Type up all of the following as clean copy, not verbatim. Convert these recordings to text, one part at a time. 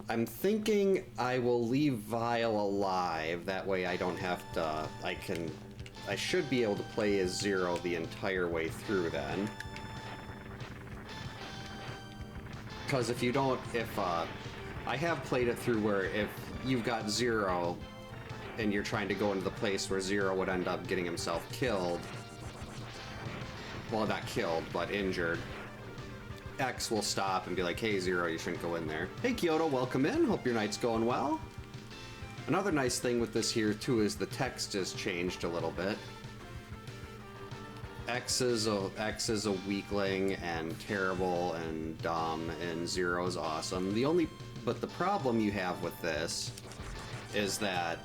I'm thinking I will leave Vile alive. That way I don't have to... I should be able to play as Zero the entire way through then. Because if you don't... I have played it through where if you've got Zero and you're trying to go into the place where Zero would end up getting himself killed... Well, not killed, but injured. X will stop and be like, hey, Zero, you shouldn't go in there. Hey, Kyoto, welcome in. Hope your night's going well. Another nice thing with this here, too, is the text has changed a little bit. X is a weakling and terrible and dumb, and Zero is awesome. But the problem you have with this is that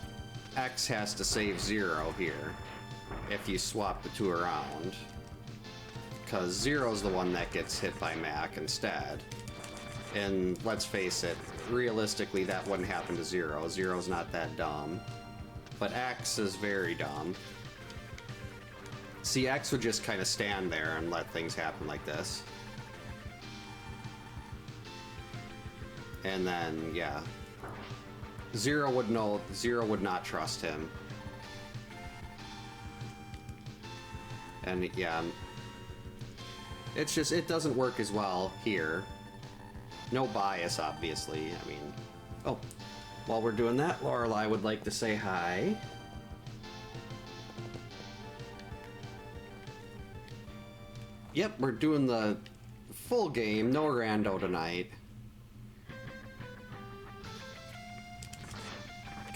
X has to save Zero here if you swap the two around. Because Zero's the one that gets hit by Mac instead. And let's face it, realistically that wouldn't happen to Zero. Zero's not that dumb. But X is very dumb. See, X would just kind of stand there and let things happen like this. And then, yeah. Zero would not trust him. And yeah, it's just, it doesn't work as well here. No bias, obviously. I mean, oh, while we're doing that, Lorelei would like to say hi. Yep, we're doing the full game, no rando tonight.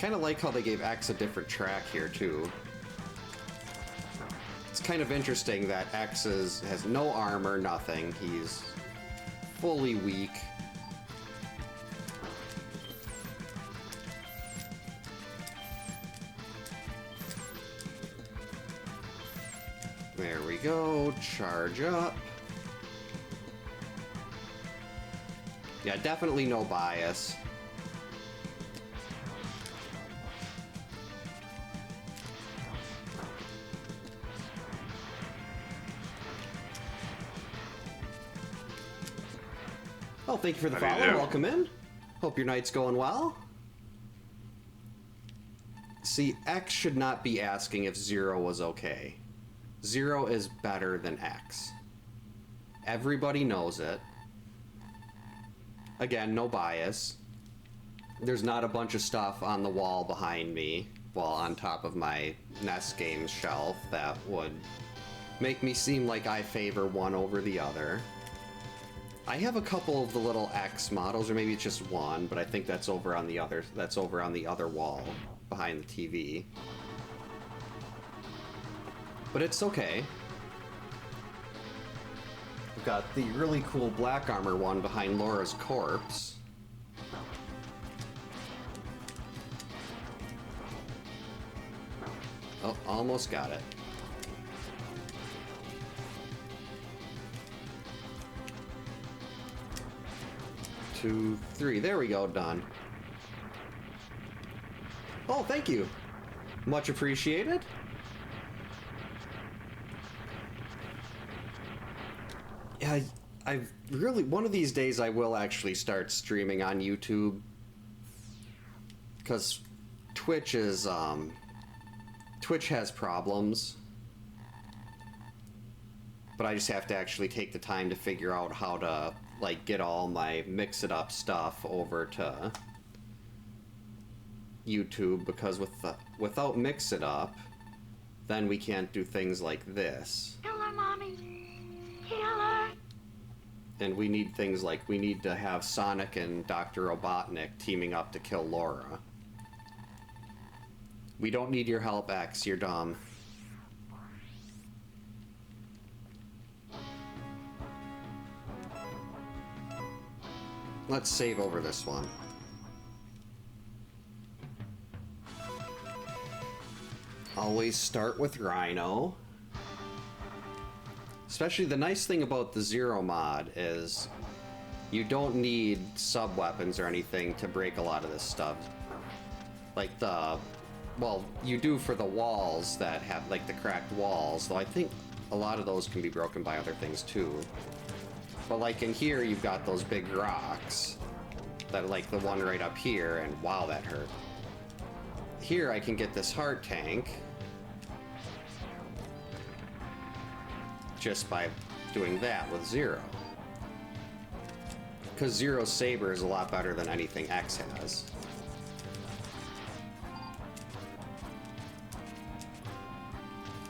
Kind of like how they gave X a different track here, too. It's kind of interesting that X has no armor, nothing. He's fully weak. There we go. Charge up. Yeah, definitely no bias. Oh, thank you for the follow. Welcome in. Hope your night's going well. See, X should not be asking if Zero was okay. Zero is better than X. Everybody knows it. Again, no bias. There's not a bunch of stuff on the wall behind me, well, on top of my NES games shelf that would make me seem like I favor one over the other. I have a couple of the little X models, or maybe it's just one, but I think that's over on the other. That's over on the other wall behind the TV. But it's okay. I've got the really cool black armor one behind Laura's corpse. Oh, almost got it. 2, 3. There we go, done. Oh, thank you. Much appreciated. Yeah, I've really, one of these days I will actually start streaming on YouTube. Because Twitch is, Twitch has problems. But I just have to actually take the time to figure out how to, like, get all my mix-it-up stuff over to YouTube, because without mix-it-up, then we can't do things like this. Hello, Mommy. Hello. And we need things like, we need to have Sonic and Dr. Robotnik teaming up to kill Laura. We don't need your help, X, you're dumb. Let's save over this one. Always start with Rhino. Especially the nice thing about the Zero mod is you don't need sub-weapons or anything to break a lot of this stuff. Like well, you do for the walls that have, like, the cracked walls, though I think a lot of those can be broken by other things too. But like in here, you've got those big rocks. That, like, the one right up here, and wow, that hurt. Here I can get this heart tank just by doing that with Zero. Because Zero's saber is a lot better than anything X has.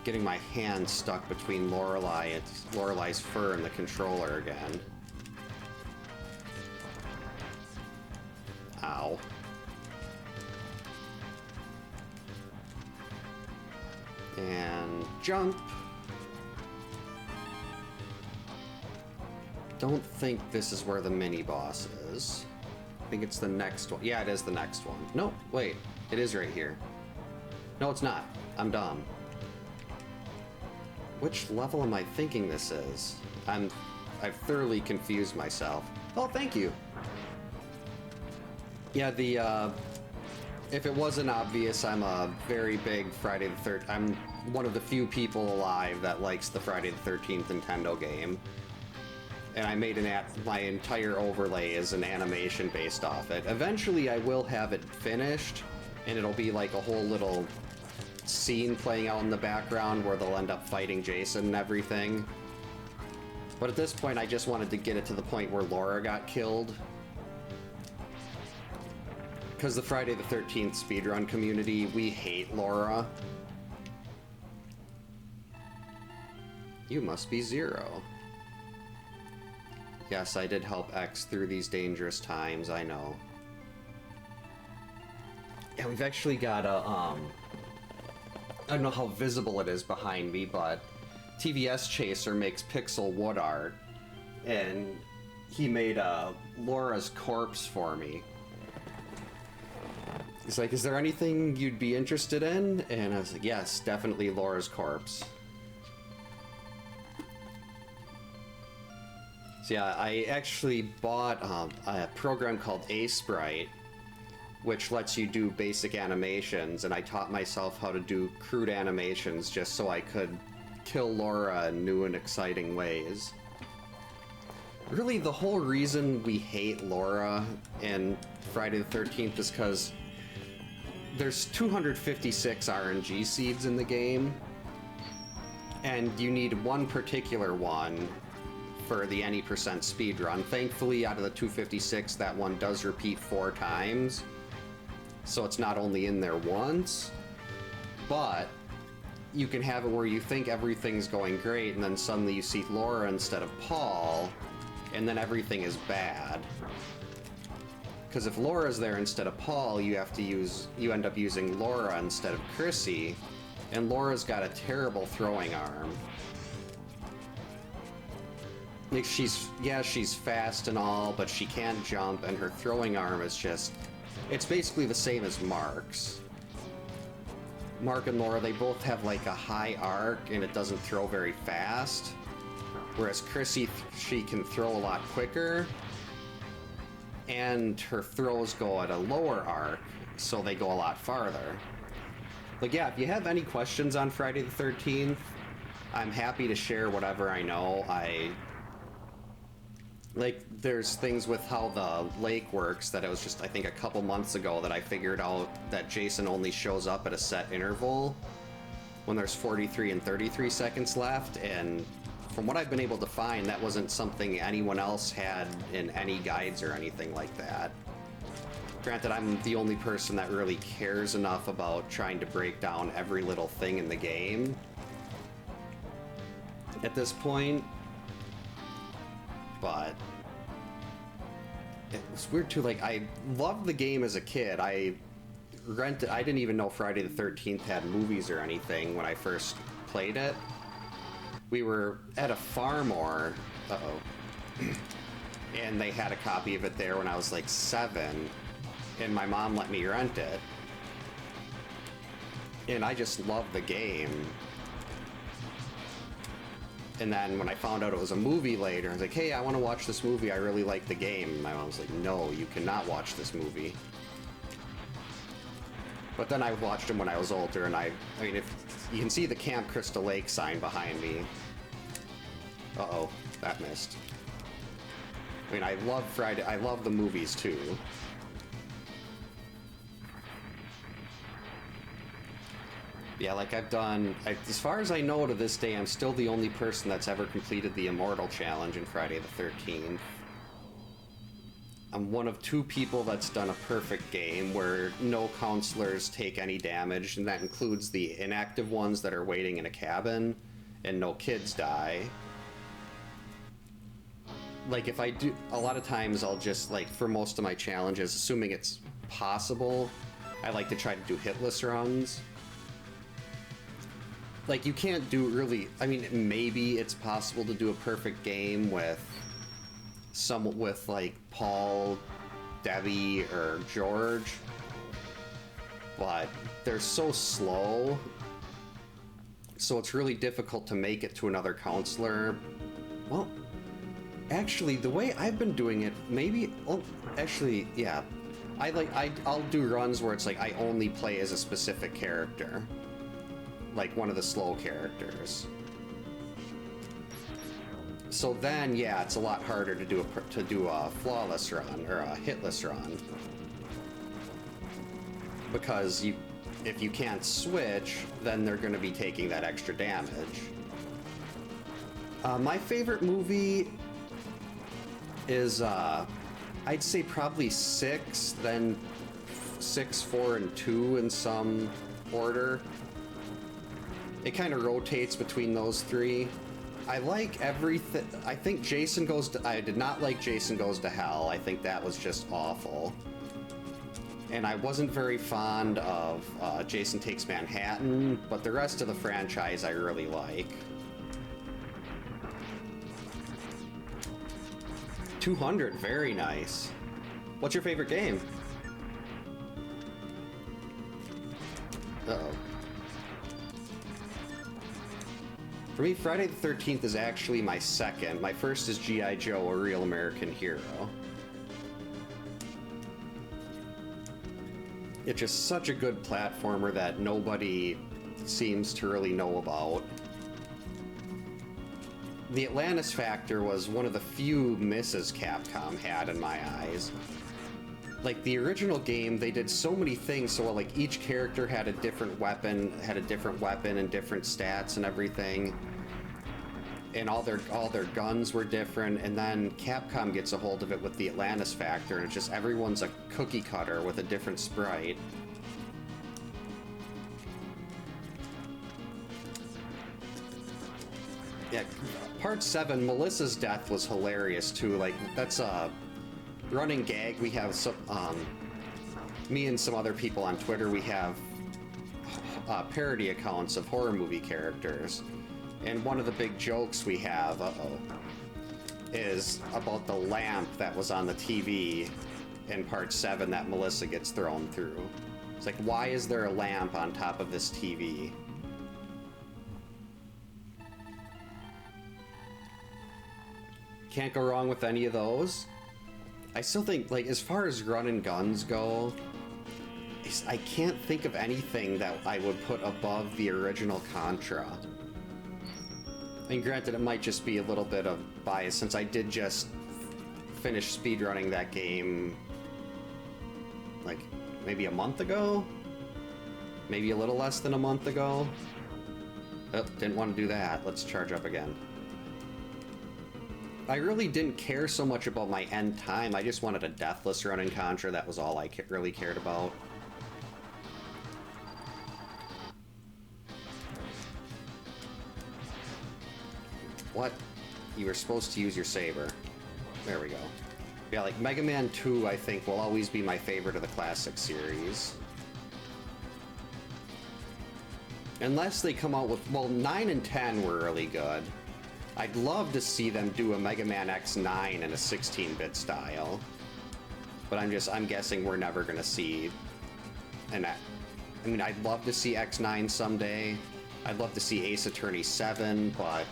Getting my hand stuck between Lorelai's fur and the controller again. Ow. And jump. Don't think this is where the mini-boss is. I think it's the next one. Yeah, it is the next one. No, wait. It is right here. No, it's not. I'm dumb. Which level am I thinking this is? I've thoroughly confused myself. Oh, thank you. Yeah, if it wasn't obvious, I'm a very big Friday the 13th. I'm one of the few people alive that likes the Friday the 13th Nintendo game. And I made my entire overlay is an animation based off it. Eventually I will have it finished, and it'll be like a whole little scene playing out in the background where they'll end up fighting Jason and everything. But at this point, I just wanted to get it to the point where Laura got killed. Because the Friday the 13th speedrun community, we hate Laura. You must be Zero. Yes, I did help X through these dangerous times, I know. Yeah, we've actually got a, I don't know how visible it is behind me, but TVS Chaser makes pixel wood art, and he made Laura's corpse for me. He's like, is there anything you'd be interested in? And I was like, yes, definitely Laura's corpse. So yeah, I actually bought a program called Byte, which lets you do basic animations, and I taught myself how to do crude animations just so I could kill Laura in new and exciting ways. Really, the whole reason we hate Laura in Friday the 13th is because there's 256 RNG seeds in the game, and you need one particular one for the any percent speedrun. Thankfully, out of the 256, that one does repeat 4 times, so it's not only in there once, but you can have it where you think everything's going great, and then suddenly you see Laura instead of Paul, and then everything is bad. Because if Laura's there instead of Paul, you end up using Laura instead of Chrissy, and Laura's got a terrible throwing arm. Like she's fast and all, but she can't jump, and her throwing arm is just, it's basically the same as Mark's. Mark and Laura, they both have like a high arc, and it doesn't throw very fast. Whereas Chrissy, she can throw a lot quicker, and her throws go at a lower arc, so they go a lot farther. But yeah, if you have any questions on Friday the 13th, I'm happy to share whatever I know. Like, there's things with how the lake works that it was just, I think, a couple months ago that I figured out that Jason only shows up at a set interval when there's 43 and 33 seconds left, and from what I've been able to find, that wasn't something anyone else had in any guides or anything like that. Granted, I'm the only person that really cares enough about trying to break down every little thing in the game at this point, but it was weird too. Like, I loved the game as a kid. I didn't even know Friday the 13th had movies or anything when I first played it. We were at a Farmore, and they had a copy of it there when I was like 7, and my mom let me rent it. And I just loved the game. And then when I found out it was a movie later, I was like, hey, I want to watch this movie, I really like the game. And my mom was like, no, you cannot watch this movie. But then I watched them when I was older, and I mean, if you can see the Camp Crystal Lake sign behind me. Uh-oh, that missed. I mean, I love Friday. I love the movies too. Yeah, like I've done, as far as I know to this day, I'm still the only person that's ever completed the Immortal Challenge in Friday the 13th. I'm one of 2 people that's done a perfect game where no counselors take any damage, and that includes the inactive ones that are waiting in a cabin, and no kids die. Like, if I do, a lot of times I'll just, like, for most of my challenges, assuming it's possible, I like to try to do hitless runs. Like, you can't do really, I mean, maybe it's possible to do a perfect game with like Paul, Debbie, or George, but they're so slow, so it's really difficult to make it to another counselor. Well, actually, the way I've been doing it, maybe, oh, actually, yeah, I'll do runs where it's like I only play as a specific character, like one of the slow characters. So then, yeah, it's a lot harder to do a flawless run or a hitless run, because if you can't switch, then they're going to be taking that extra damage. My favorite movie is I'd say probably 6, then 6, 4, and 2 in some order. It kind of rotates between those 3. I like everything. I think Jason Goes to... I did not like Jason Goes to Hell. I think that was just awful. And I wasn't very fond of Jason Takes Manhattan, but the rest of the franchise I really like. 200, very nice. What's your favorite game? Uh-oh. For me, Friday the 13th is actually my second. My first is G.I. Joe, A Real American Hero. It's just such a good platformer that nobody seems to really know about. The Atlantis factor was one of the few misses Capcom had in my eyes. Like, the original game, they did so many things, so like each character had a different weapon, and different stats and everything. And all their guns were different, and then Capcom gets a hold of it with the Atlantis factor, and it's just everyone's a cookie cutter with a different sprite. Yeah, Part 7, Melissa's death was hilarious too. Like, that's a running gag. We have some, me and some other people on Twitter, we have parody accounts of horror movie characters. And one of the big jokes we have, is about the lamp that was on the TV in Part 7 that Melissa gets thrown through. It's like, why is there a lamp on top of this TV? Can't go wrong with any of those. I still think, like, as far as run and guns go, I can't think of anything that I would put above the original Contra. And granted, it might just be a little bit of bias, since I did just finish speedrunning that game, like, maybe a month ago? Maybe a little less than a month ago? Oh, didn't want to do that. Let's charge up again. I really didn't care so much about my end time. I just wanted a deathless run in Contra. That was all I really cared about. What? You were supposed to use your saber. There we go. Yeah, like Mega Man 2, I think, will always be my favorite of the classic series. Unless they come out with... Well, 9 and 10 were really good. I'd love to see them do a Mega Man X9 in a 16-bit style. But I'm guessing we're never gonna see an... I mean, I'd love to see X9 someday. I'd love to see Ace Attorney 7, but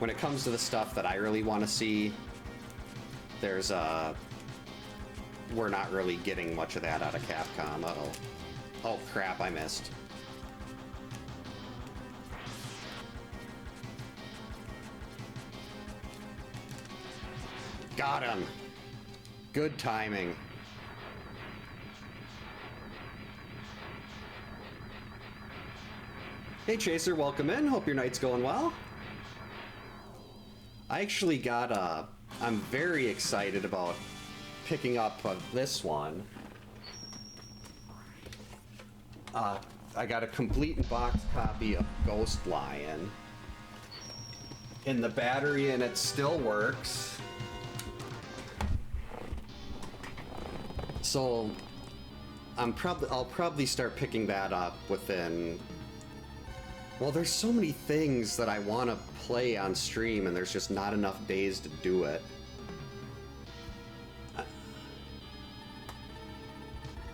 when it comes to the stuff that I really want to see, there's we're not really getting much of that out of Capcom. Uh-oh. Oh crap, I missed. Got him! Good timing. Hey Chaser, welcome in. Hope your night's going well. I actually got I'm very excited about picking up this one. I got a complete box copy of Ghost Lion. And the battery in it still works. So I'll probably start picking that up within. Well, there's so many things that I want to play on stream, and there's just not enough days to do it.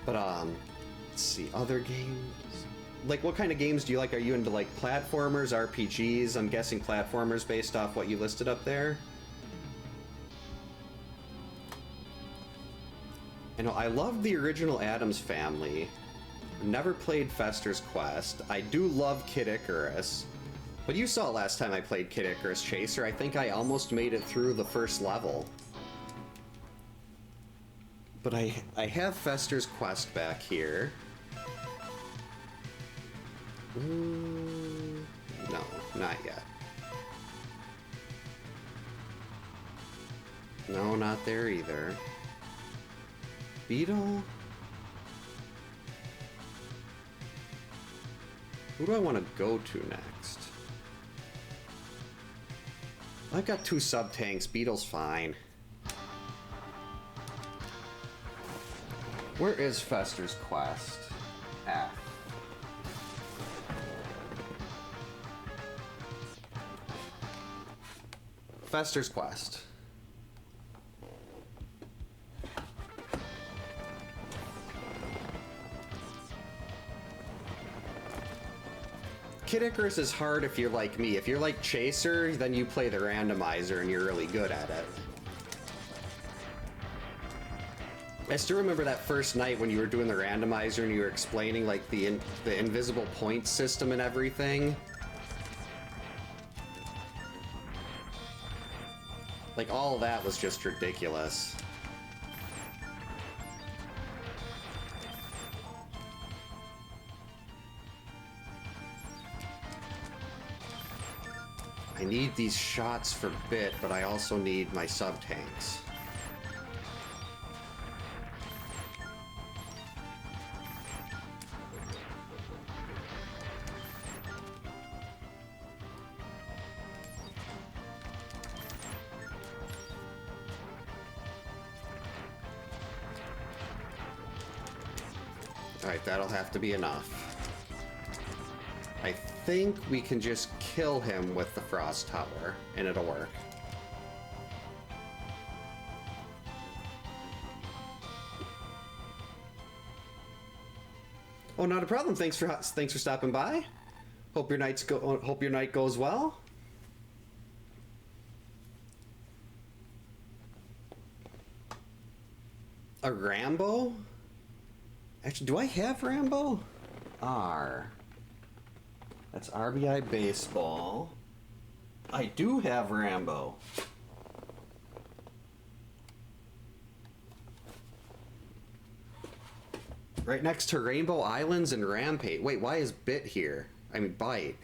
But let's see, other games. Like, what kind of games do you like? Are you into like platformers, RPGs? I'm guessing platformers based off what you listed up there. You know, I love the original Addams Family. Never played Fester's Quest. I do love Kid Icarus. But you saw last time I played Kid Icarus, Chaser. I think I almost made it through the first level. But I have Fester's Quest back here. No, not yet. No, not there either. Beetle? Who do I want to go to next? I've got 2 sub-tanks. Beetle's fine. Where is Fester's Quest? F. Fester's Quest. Kid Icarus is hard if you're like me. If you're like Chaser, then you play the randomizer and you're really good at it. I still remember that first night when you were doing the randomizer and you were explaining like the invisible point system and everything. Like all of that was just ridiculous. I need these shots for bit, but I also need my sub-tanks. Alright, that'll have to be enough. I think we can just kill him with the Frost Tower, and it'll work. Oh, not a problem. Thanks for stopping by. Hope your night goes well. A Rambo? Actually, do I have Rambo? R. That's RBI Baseball. I do have Rambo. Right next to Rainbow Islands and Rampage. Wait, why is Bit here? I mean, Byte.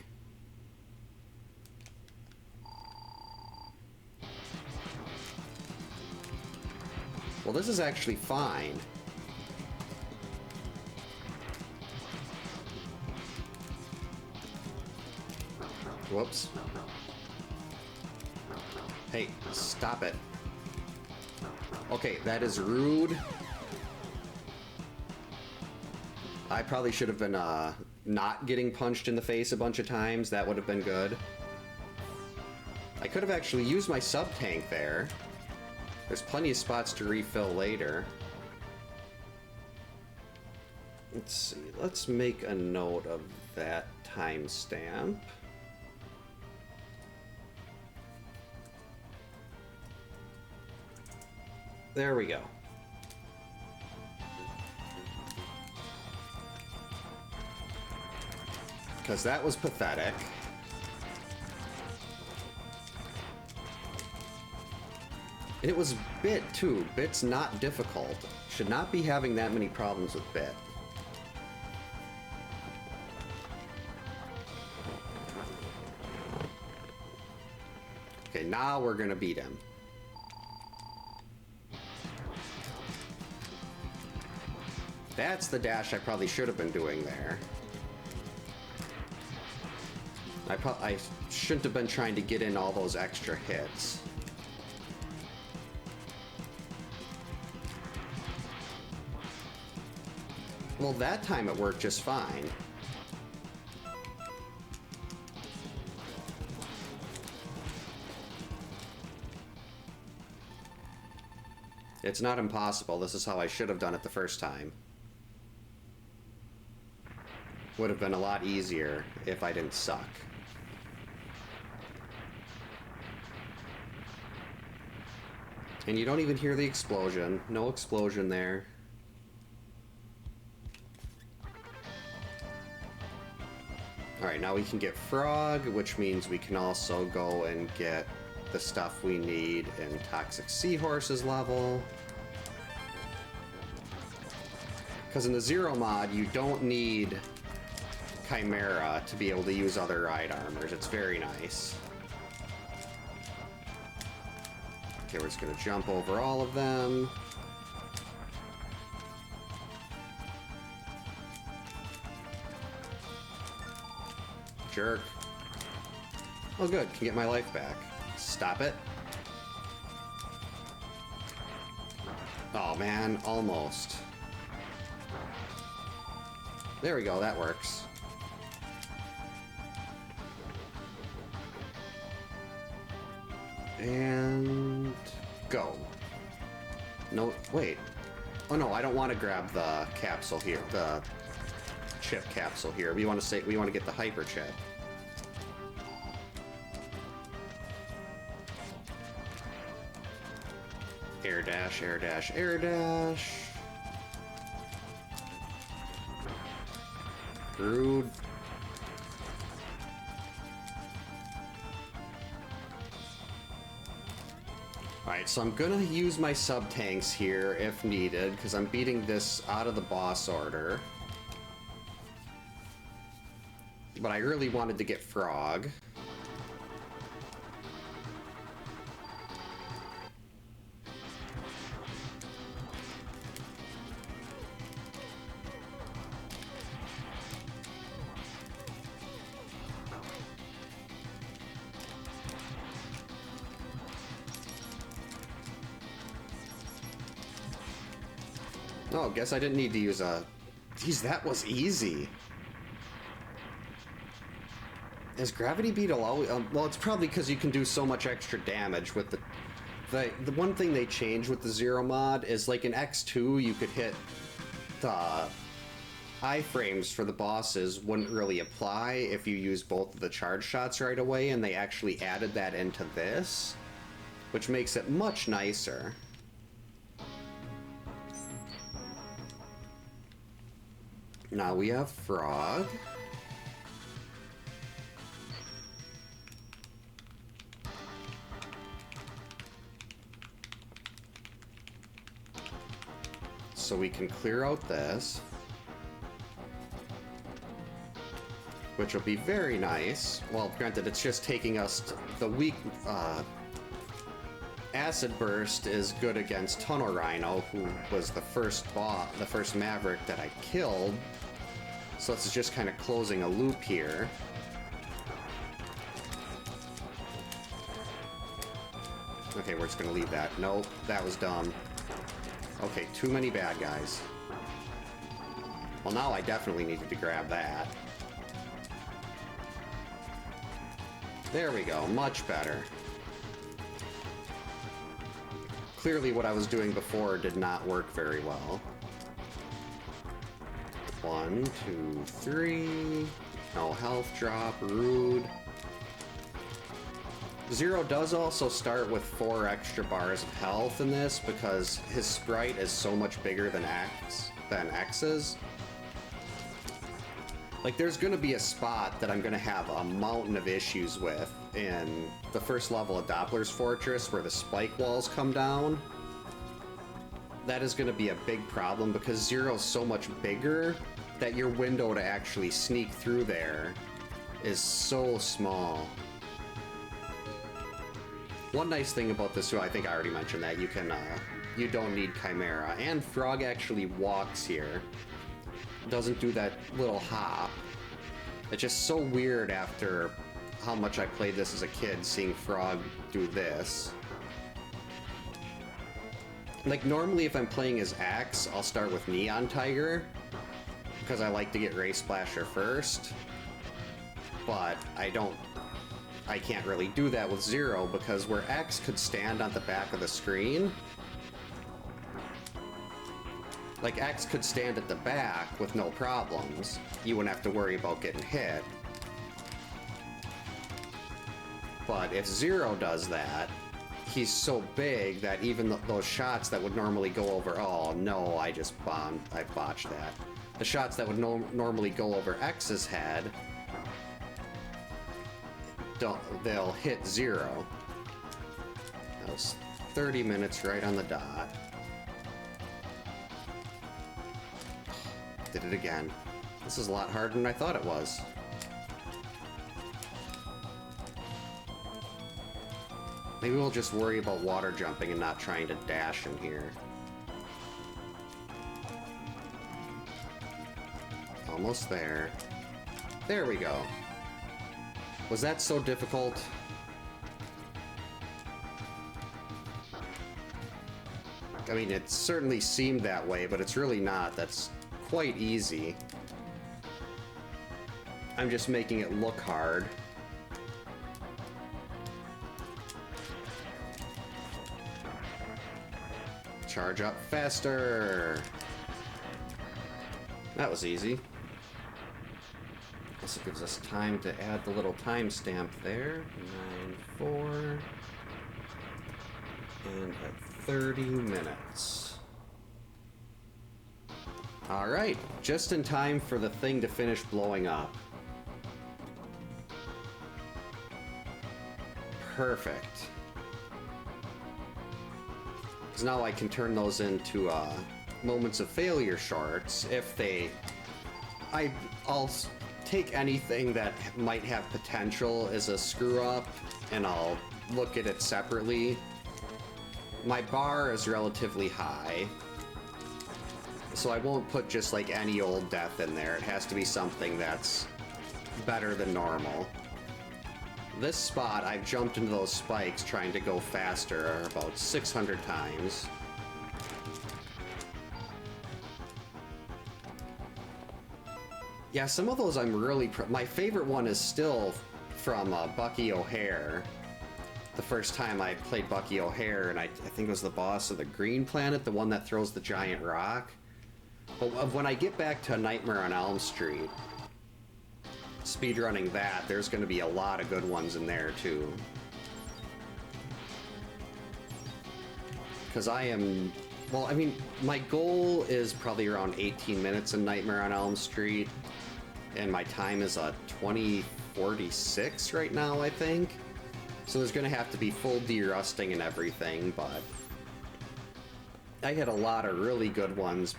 Well, this is actually fine. Whoops. Hey, stop it. Okay, that is rude. I probably should have been not getting punched in the face a bunch of times. That would have been good. I could have actually used my sub-tank there. There's plenty of spots to refill later. Let's see. Let's make a note of that timestamp. There we go. Because that was pathetic. And it was Bit, too. Bit's not difficult. Should not be having that many problems with Bit. Okay, now we're gonna beat him. That's the dash I probably should have been doing there. I shouldn't have been trying to get in all those extra hits. Well, that time it worked just fine. It's not impossible. This is how I should have done it the first time. Would have been a lot easier if I didn't suck. And you don't even hear the explosion. No explosion there. Alright, now we can get Frog, which means we can also go and get the stuff we need in Toxic Seahorse's level. Because in the Zero mod, you don't need Chimera to be able to use other ride armors. It's very nice. Okay, we're just gonna jump over all of them. Jerk. Oh good, can get my life back. Stop it. Oh man, almost. There we go, that works. And go. No, wait. Oh no, I don't want to grab the capsule here, the chip capsule here. We want to get the hyper chip. Air dash, air dash, air dash. Rude. Alright, so I'm gonna use my sub-tanks here if needed, because I'm beating this out of the boss order. But I really wanted to get Frog. Oh, guess I didn't need to use a... Geez, that was easy. Is Gravity Beetle always... well, it's probably because you can do so much extra damage with the... The one thing they changed with the Zero mod is, like, in X2, you could hit the iframes for the bosses wouldn't really apply if you use both of the charge shots right away, and they actually added that into this, which makes it much nicer. Now we have Frog. So we can clear out this, which will be very nice. Well, granted, it's just taking us to the weak... Acid Burst is good against Tunnel Rhino, who was the first Maverick that I killed. So this is just kind of closing a loop here. Okay, we're just gonna leave that. Nope, that was dumb. Okay, too many bad guys. Well, now I definitely needed to grab that. There we go, much better. Clearly what I was doing before did not work very well. 1, 2, 3. No health drop, rude. Zero does also start with 4 extra bars of health in this because his sprite is so much bigger than X's. Like, there's gonna be a spot that I'm gonna have a mountain of issues with in the first level of Doppler's Fortress where the spike walls come down. That is gonna be a big problem because Zero's so much bigger that your window to actually sneak through there is so small. One nice thing about this too, I think I already mentioned that, you don't need Chimera, and Frog actually walks here. Doesn't do that little hop. It's just so weird after how much I played this as a kid, seeing Frog do this. Like, normally if I'm playing as Axe, I'll start with Neon Tiger, because I like to get Ray Splasher first. But I can't really do that with Zero, because where X could stand on the back of the screen, like, X could stand at the back with no problems. You wouldn't have to worry about getting hit. But if Zero does that, he's so big that even those shots that would normally go over... Oh, no, I just bombed. I botched that. The shots that would normally go over X's head, they'll hit Zero. That was 30 minutes right on the dot. Did it again. This is a lot harder than I thought it was. Maybe we'll just worry about water jumping and not trying to dash in here. Almost there. There we go. Was that so difficult? I mean, it certainly seemed that way, but it's really not. That's quite easy. I'm just making it look hard. Charge up faster. That was easy. This gives us time to add the little timestamp there. 9:04. And at 30 minutes. Alright, just in time for the thing to finish blowing up. Perfect. Because now I can turn those into moments of failure shorts if they... I'll take anything that might have potential as a screw-up and I'll look at it separately. My bar is relatively high, so I won't put just like any old death in there. It has to be something that's better than normal. This spot, I've jumped into those spikes trying to go faster about 600 times. Yeah, some of those I'm really... My favorite one is still from Bucky O'Hare. The first time I played Bucky O'Hare, and I think it was the boss of the Green Planet, the one that throws the giant rock. But when I get back to Nightmare on Elm Street, speedrunning that, there's going to be a lot of good ones in there, too. Because I am... Well, I mean, my goal is probably around 18 minutes in Nightmare on Elm Street, and my time is 20:46 right now, I think. So there's going to have to be full de-rusting and everything, but I had a lot of really good ones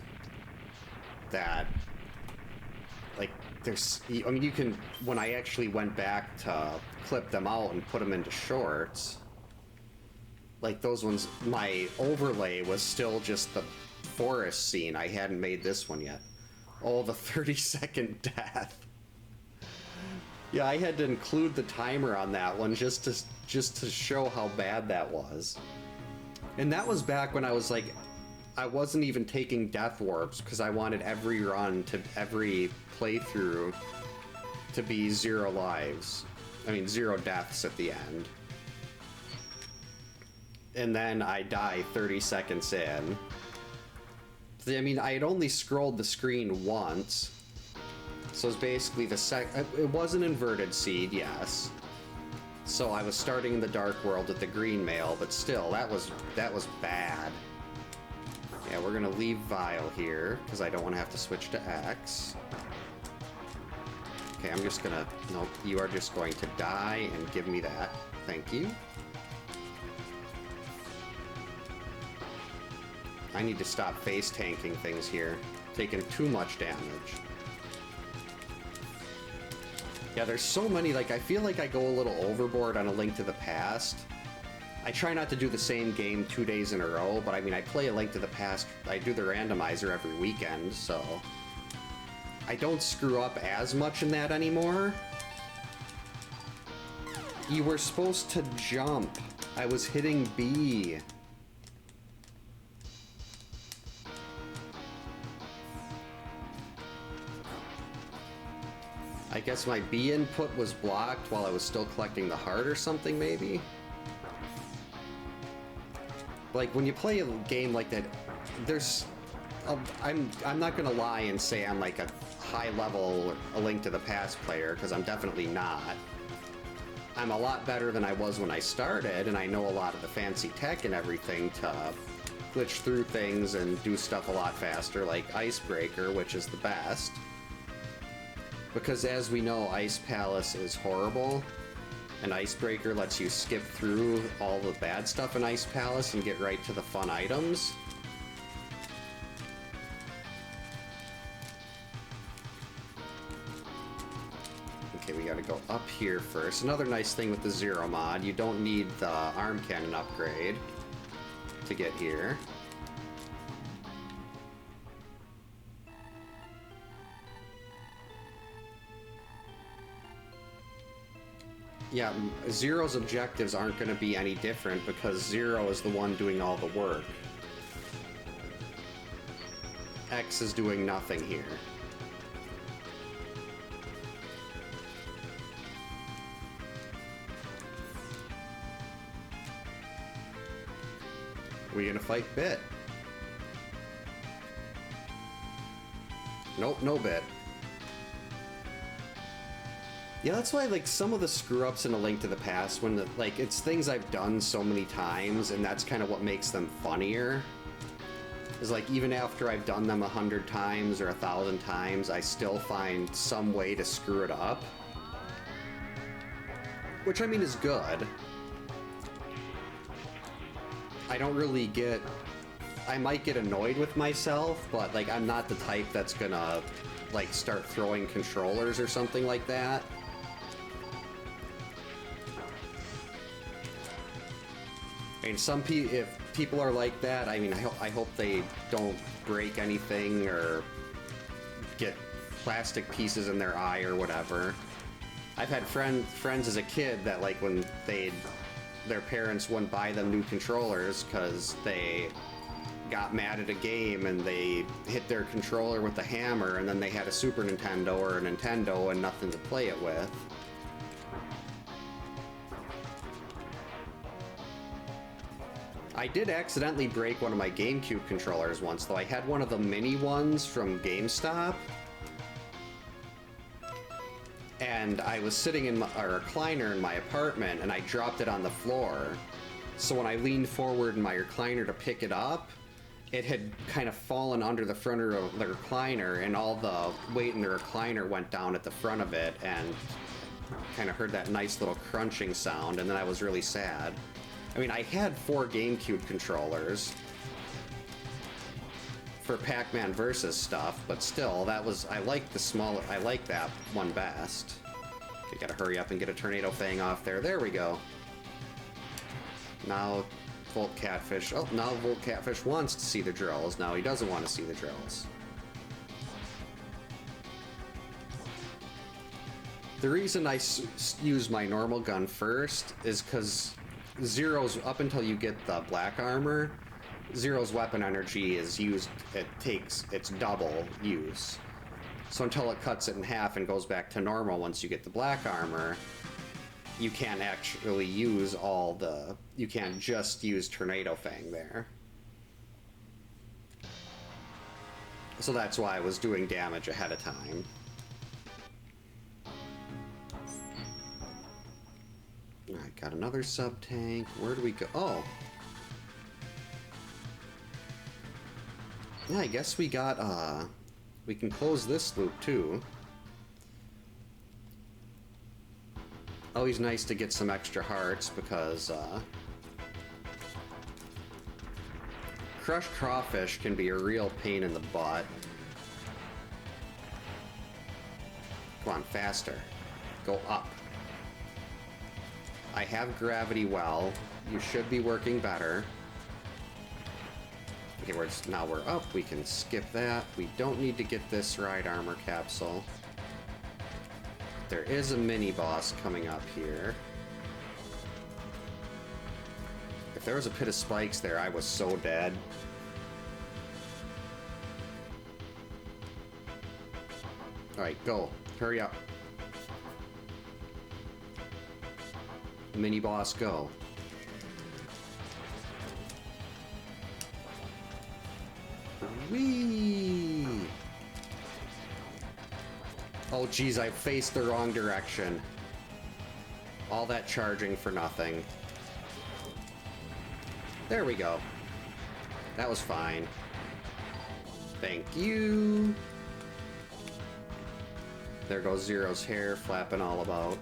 that, like, there's... I mean, you can... When I actually went back to clip them out and put them into shorts, like, those ones, my overlay was still just the forest scene. I hadn't made this one yet. Oh, the 30-second death. Yeah, I had to include the timer on that one just to show how bad that was. And that was back when I was like, I wasn't even taking death warps because I wanted every run to every playthrough to be 0 lives. I mean, 0 deaths at the end. And then I die 30 seconds in. I mean, I had only scrolled the screen once. So it's basically it was an inverted seed, yes. So I was starting in the Dark World at the Green Mail, but still, that was bad. Yeah, we're gonna leave Vile here, because I don't want to have to switch to X. Okay, I'm just gonna... Nope, you are just going to die and give me that. Thank you. I need to stop face tanking things here. Taking too much damage. Yeah, there's so many, like, I feel like I go a little overboard on A Link to the Past. I try not to do the same game 2 days in a row, but I mean, I play A Link to the Past, I do the randomizer every weekend, so... I don't screw up as much in that anymore. You were supposed to jump. I was hitting B. I guess my B input was blocked while I was still collecting the heart or something, maybe? Like, when you play a game like that, there's... I'm not gonna lie and say I'm like a high-level A Link to the Past player, because I'm definitely not. I'm a lot better than I was when I started, and I know a lot of the fancy tech and everything to glitch through things and do stuff a lot faster, like Icebreaker, which is the best. Because as we know, Ice Palace is horrible, and Icebreaker lets you skip through all the bad stuff in Ice Palace and get right to the fun items. Okay, we gotta go up here first. Another nice thing with the Zero mod, you don't need the arm cannon upgrade to get here. Yeah, Zero's objectives aren't going to be any different because Zero is the one doing all the work. X is doing nothing here. Are we going to fight Bit? Nope, no Bit. Yeah, that's why, like, some of the screw-ups in A Link to the Past, when, like, it's things I've done so many times, and that's kind of what makes them funnier. Is, like, even after I've done them 100 times or 1,000 times, I still find some way to screw it up. Which, I mean, is good. I don't really get... I might get annoyed with myself, but, like, I'm not the type that's gonna, like, start throwing controllers or something like that. I mean, if people are like that, I mean, I hope they don't break anything or get plastic pieces in their eye or whatever. I've had friends as a kid that, like, when their parents wouldn't buy them new controllers because they got mad at a game and they hit their controller with a hammer, and then they had a Super Nintendo or a Nintendo and nothing to play it with. I did accidentally break one of my GameCube controllers once, though. I had one of the mini ones from GameStop, and I was sitting in a recliner in my apartment, and I dropped it on the floor. So when I leaned forward in my recliner to pick it up, it had kind of fallen under the front of the recliner, and all the weight in the recliner went down at the front of it, and kind of heard that nice little crunching sound, and then I was really sad. I mean, I had 4 GameCube controllers for Pac-Man Versus stuff, but still, that was... I like that one best. Okay, gotta hurry up and get a Tornado Fang off there. There we go. Now, Volt Catfish... Oh, now Volt Catfish wants to see the drills. Now he doesn't want to see the drills. The reason I use my normal gun first is because Zero's, up until you get the black armor, Zero's weapon energy is used, it's double use. So until it cuts it in half and goes back to normal once you get the black armor, you can't actually use you can't just use Tornado Fang there. So that's why I was doing damage ahead of time. Alright, got another sub-tank. Where do we go? Oh! Yeah, I guess we got, we can close this loop, too. Always nice to get some extra hearts because crushed crawfish can be a real pain in the butt. Come on, faster. Go up. I have gravity well. You should be working better. Okay, now we're up. We can skip that. We don't need to get this ride armor capsule. There is a mini boss coming up here. If there was a pit of spikes there, I was so dead. Alright, go. Hurry up. Mini boss, go. Whee! Oh geez, I faced the wrong direction. All that charging for nothing. There we go. That was fine. Thank you. There goes Zero's hair flapping all about.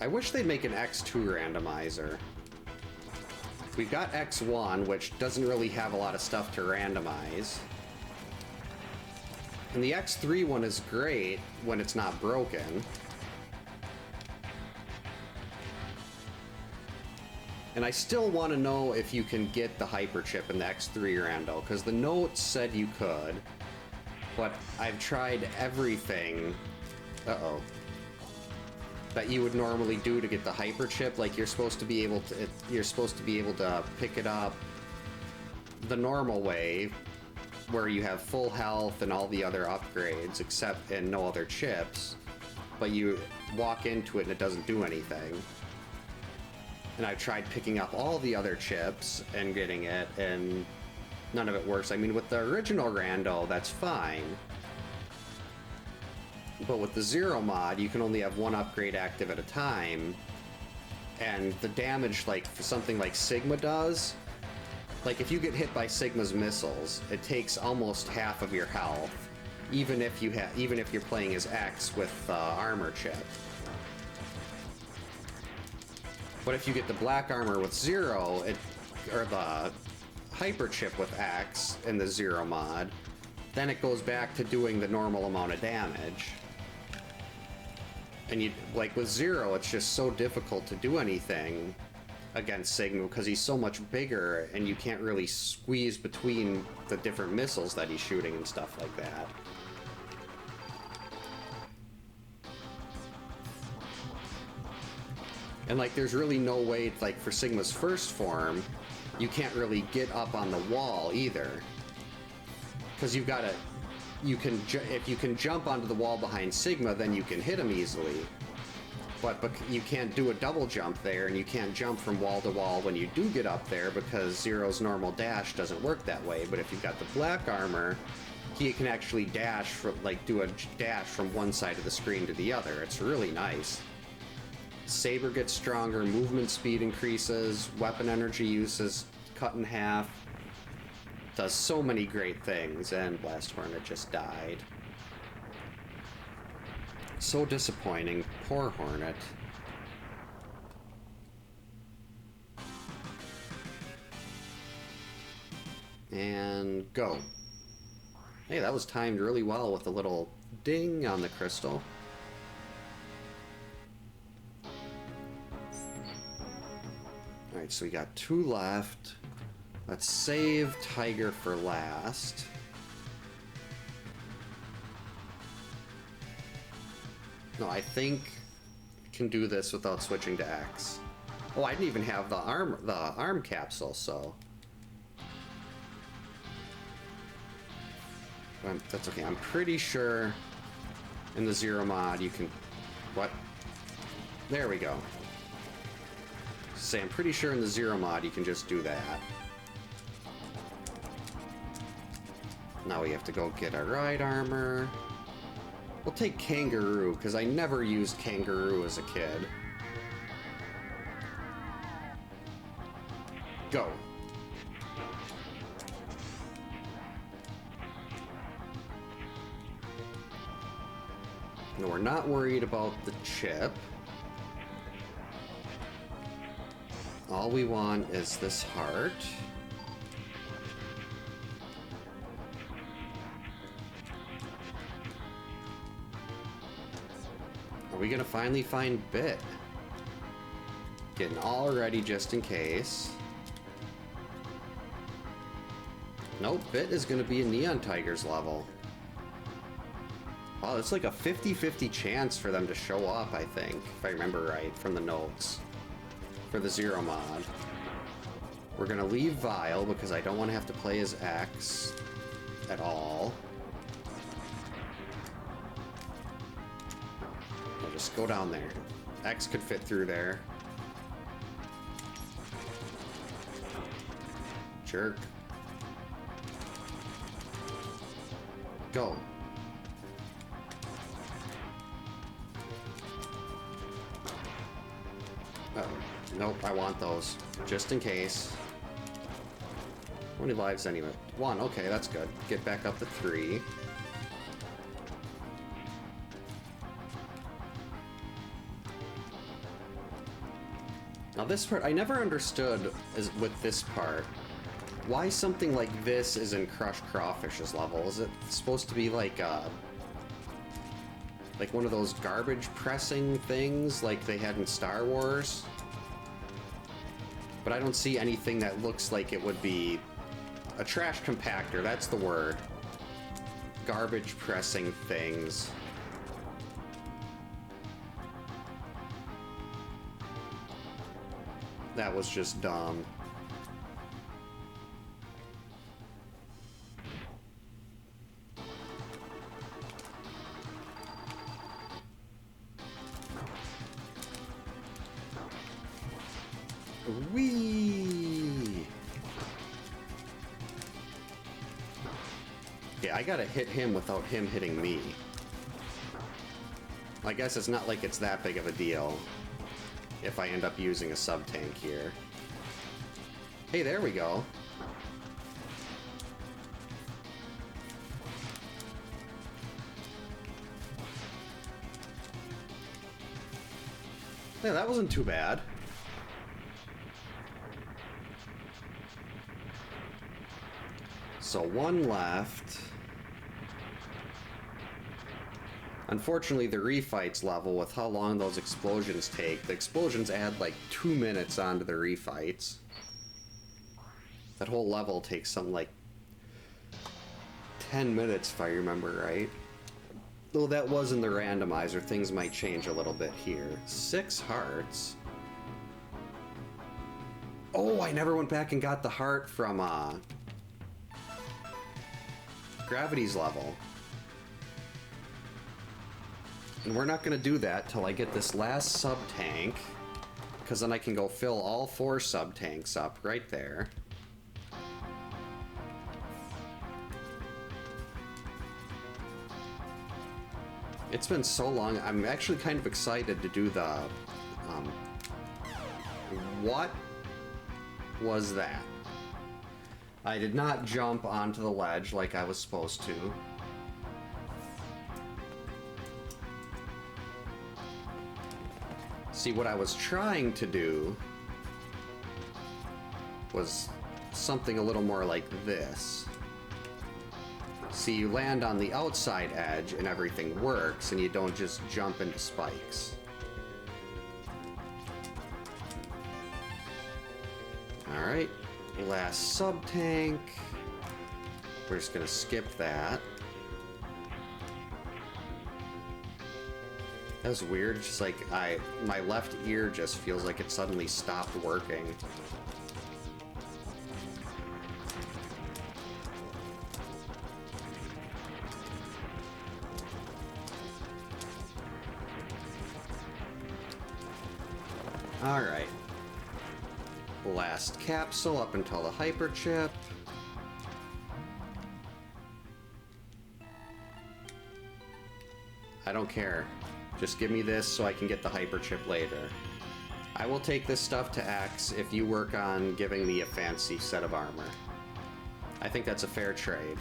I wish they'd make an X2 randomizer. We've got X1, which doesn't really have a lot of stuff to randomize. And the X3 one is great when it's not broken. And I still want to know if you can get the hyper chip in the X3 rando, because the notes said you could, but I've tried everything. Uh-oh. That you would normally do to get the hyper chip. Like you're supposed to be able to pick it up the normal way, where you have full health and all the other upgrades except and no other chips, but you walk into it and it doesn't do anything. And I've tried picking up all the other chips and getting it, and none of it works. I mean, with the original rando, that's fine. But with the Zero mod, you can only have one upgrade active at a time. And the damage, like, for something like Sigma does, like, if you get hit by Sigma's missiles, it takes almost half of your health, even if you're playing as X with armor chip. But if you get the black armor with Zero, or the hyper chip with X in the Zero mod, then it goes back to doing the normal amount of damage. And like with Zero, it's just so difficult to do anything against Sigma because he's so much bigger and you can't really squeeze between the different missiles that he's shooting and stuff like that. And like there's really no way, like for Sigma's first form, you can't really get up on the wall either. Because you've got to, if you can jump onto the wall behind Sigma, then you can hit him easily. But you can't do a double jump there, and you can't jump from wall to wall when you do get up there because Zero's normal dash doesn't work that way. But if you've got the black armor, he can actually dash from, like, do a dash from one side of the screen to the other. It's really nice. Saber gets stronger, movement speed increases, weapon energy use is cut in half. Does so many great things, and Blast Hornet just died. So disappointing. Poor Hornet. And go. Hey, that was timed really well with a little ding on the crystal. Alright, so we got 2 left. Let's save Tiger for last. No, I think I can do this without switching to X. Oh, I didn't even have the arm capsule, so that's okay. I'm pretty sure in the Zero mod you can. What? There we go. Say, I'm pretty sure in the Zero mod you can just do that. Now we have to go get our ride armor. We'll take Kangaroo, because I never used Kangaroo as a kid. Go. No, we're not worried about the chip. All we want is this heart. Are we gonna finally find Bit? Getting all ready just in case. Nope, Bit is gonna be a Neon Tigers level. Wow, it's like a 50-50 chance for them to show up, I think, if I remember right from the notes. For the Zero mod. We're gonna leave Vile because I don't want to have to play as X at all. I'll just go down there. X could fit through there. Jerk. Go. Oh, nope, I want those. Just in case. How many lives anyway? 1, okay, that's good. Get back up to 3. Now this part, I never understood is with this part. Why something like this is in Crushed Crawfish's level? Is it supposed to be like one of those garbage pressing things like they had in Star Wars? But I don't see anything that looks like it would be a trash compactor, that's the word. Garbage pressing things. That was just dumb. Whee! Yeah, I gotta hit him without him hitting me. I guess it's not like it's that big of a deal if I end up using a sub-tank here. Hey, there we go. Yeah, that wasn't too bad. So 1 left. Unfortunately, the refight's level with how long those explosions take. The explosions add like 2 minutes onto the refights. That whole level takes something like 10 minutes if I remember right. Though that was in the randomizer, things might change a little bit here. 6 hearts. Oh, I never went back and got the heart from Gravity's level. And we're not going to do that till I get this last sub-tank, because then I can go fill all 4 sub-tanks up right there. It's been so long, I'm actually kind of excited to do the... what was that? I did not jump onto the ledge like I was supposed to. See, what I was trying to do was something a little more like this. See, you land on the outside edge and everything works, and you don't just jump into spikes. Alright, last sub-tank. We're just gonna skip that. That was weird, it's just like my left ear just feels like it suddenly stopped working. Alright. Last capsule up until the hyper chip. I don't care. Just give me this so I can get the hyper chip later. I will take this stuff to X if you work on giving me a fancy set of armor. I think that's a fair trade.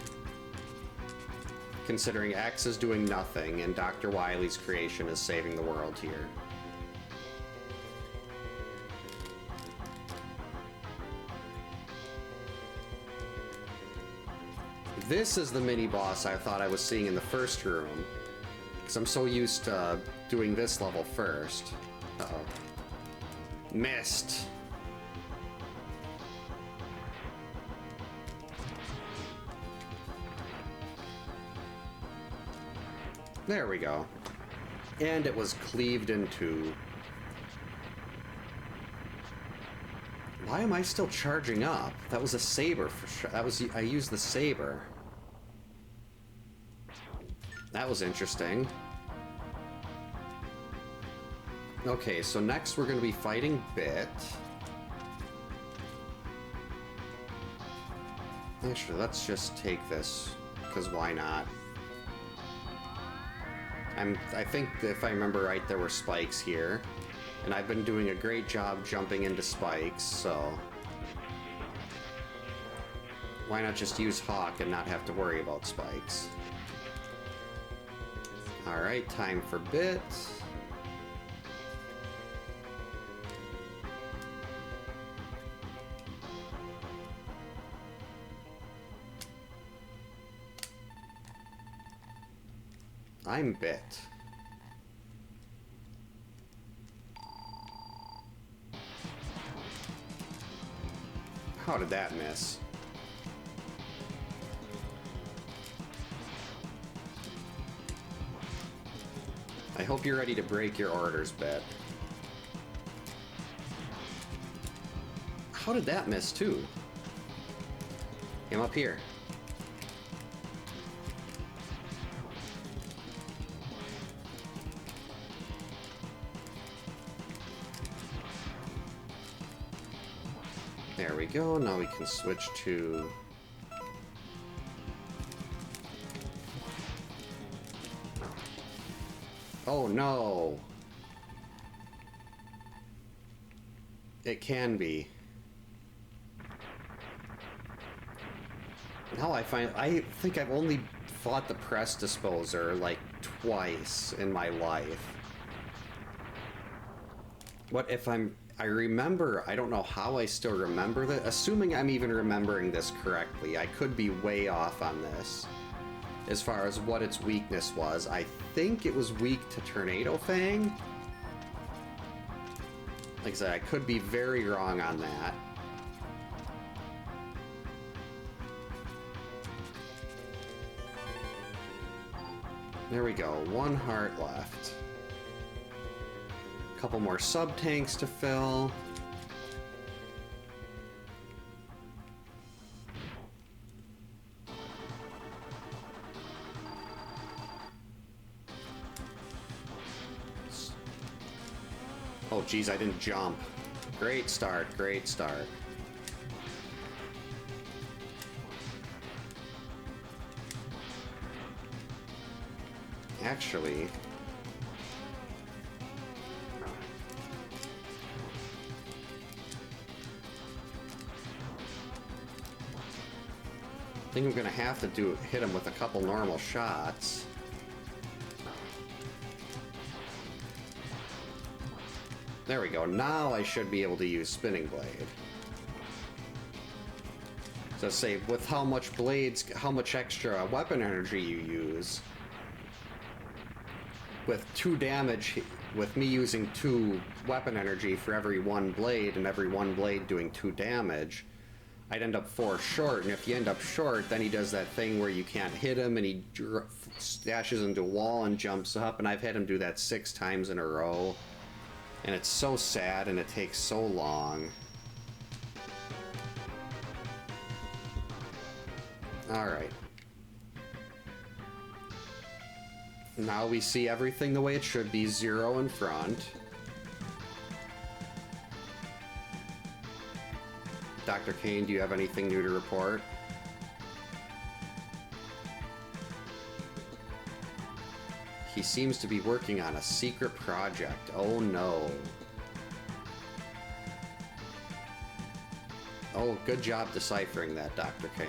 considering X is doing nothing and Dr. Wily's creation is saving the world here. This is the mini-boss I thought I was seeing in the first room, because I'm so used to doing this level first. Uh-oh. Missed! There we go. And it was cleaved in two. Why am I still charging up? That was a saber for sure. I used the saber. That was interesting. Okay, so next we're going to be fighting Byte. Actually, let's just take this, because why not? I think if I remember right, there were spikes here. And I've been doing a great job jumping into spikes, so... why not just use Hawk and not have to worry about spikes? Alright, time for Byte. I'm Byte. How did that miss? I hope you're ready to break your orders, Byte. How did that miss, too? I'm up here. There we go, now we can switch to... oh no! It can be. Now I think I've only fought the press disposer like twice in my life. What if I remember, I don't know how I still remember that. Assuming I'm even remembering this correctly, I could be way off on this. As far as what its weakness was, I think it was weak to Tornado Fang. Like I said, I could be very wrong on that. There we go, 1 heart left. Couple more sub-tanks to fill. Oh geez, I didn't jump. Great start, great start. Actually... I think I'm gonna have to hit him with a couple normal shots. There we go. Now I should be able to use Spinning Blade. So say, with how much extra weapon energy you use, with 2 damage, with me using 2 weapon energy for every 1 blade, and every 1 blade doing 2 damage, I'd end up 4 short, and if you end up short, then he does that thing where you can't hit him, and he stashes into a wall and jumps up, and I've had him do that 6 times in a row. And it's so sad, and it takes so long. Alright. Now we see everything the way it should be, 0 in front. Dr. Kane, do you have anything new to report? He seems to be working on a secret project. Oh no. Oh, good job deciphering that, Dr. Kane.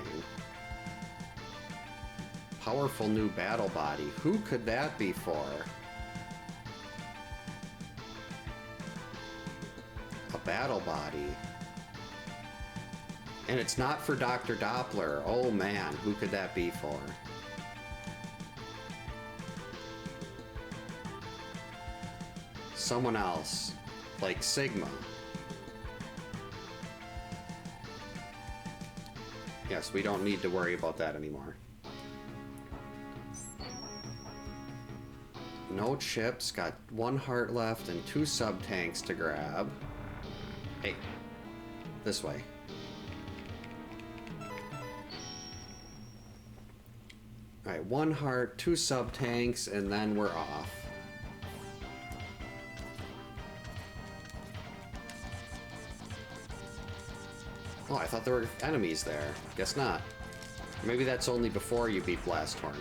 Powerful new battle body. Who could that be for? A battle body. And it's not for Dr. Doppler. Oh man, who could that be for? Someone else. Like Sigma. Yes, we don't need to worry about that anymore. No chips, got 1 heart left and 2 sub-tanks to grab. Hey, this way. Alright, 1 heart, 2 sub-tanks, and then we're off. Oh, I thought there were enemies there. Guess not. Maybe that's only before you beat Blast Hornet.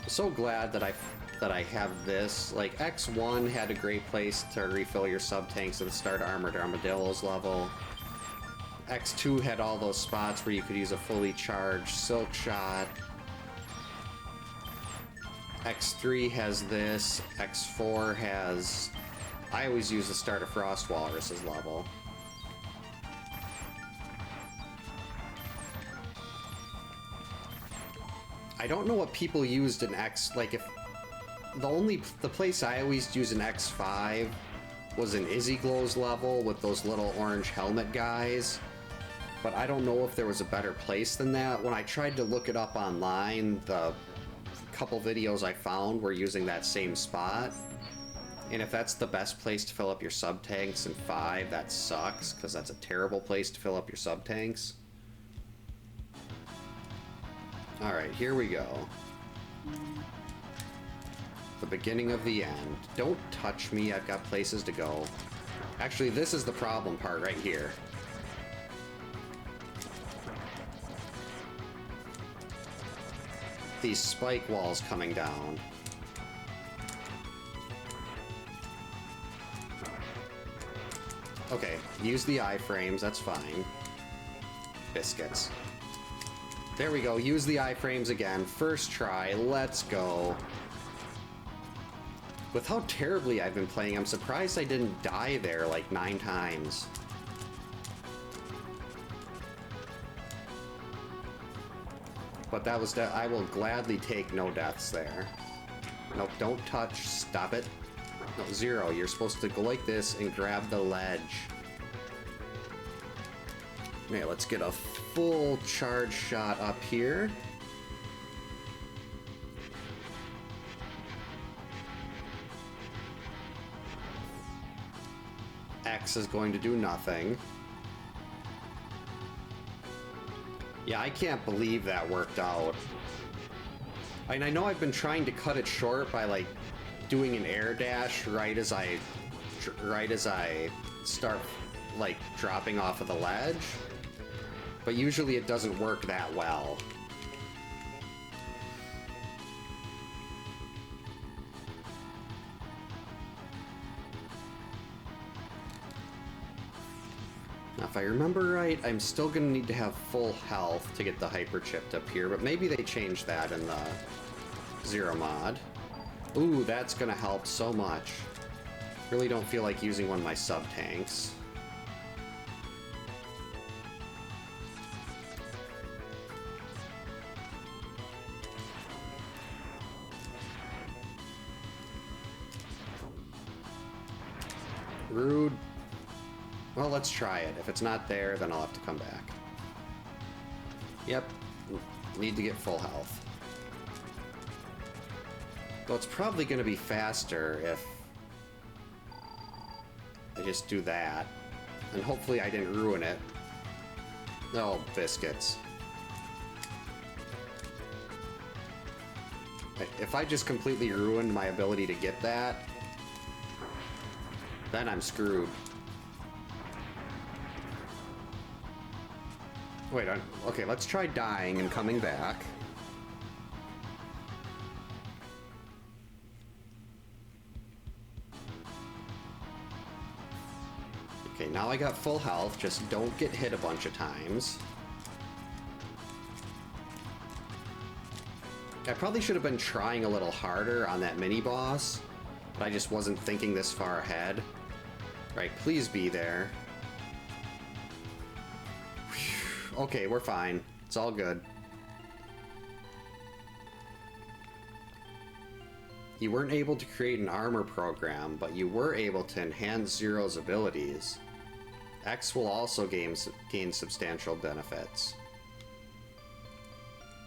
I'm so glad that I have this. Like, X1 had a great place to refill your sub-tanks at the start of Armored Armadillo's level. X2 had all those spots where you could use a fully charged Silk Shot. X3 has this. X4 has... I always use the start of Frost Walrus's level. I don't know what people used in X... Like, if... The place I always use in X5 was in Izzyglow's level with those little orange helmet guys. But I don't know if there was a better place than that. When I tried to look it up online, the couple videos I found were using that same spot. And if that's the best place to fill up your sub-tanks in 5, that sucks, because that's a terrible place to fill up your sub-tanks. Alright, here we go. The beginning of the end. Don't touch me, I've got places to go. Actually, this is the problem part right here. These spike walls coming down. Okay, use the iframes, that's fine. Biscuits. There we go, use the iframes again. First try, let's go. With how terribly I've been playing, I'm surprised I didn't die there like 9 times. But that was I will gladly take no deaths there. Nope, don't touch, stop it. No, 0. You're supposed to go like this and grab the ledge. Okay, let's get a full charge shot up here. X is going to do nothing. Yeah, I can't believe that worked out. And I know I've been trying to cut it short by, like, doing an air dash right as I start, like, dropping off of the ledge. But usually it doesn't work that well. Now, if I remember right, I'm still gonna need to have full health to get the hyper chipped up here, but maybe they changed that in the 0 mod. Ooh, that's gonna help so much. Really don't feel like using one of my sub-tanks. Rude. Well, let's try it. If it's not there, then I'll have to come back. Yep. Need to get full health. Though it's probably going to be faster if I just do that. And hopefully I didn't ruin it. Oh, biscuits. If I just completely ruined my ability to get that, then I'm screwed. Wait, okay, let's try dying and coming back. Okay, now I got full health. Just don't get hit a bunch of times. I probably should have been trying a little harder on that mini-boss, but I just wasn't thinking this far ahead. Right, please be there. Whew. Okay, we're fine. It's all good. You weren't able to create an armor program, but you were able to enhance Zero's abilities. X will also gain substantial benefits.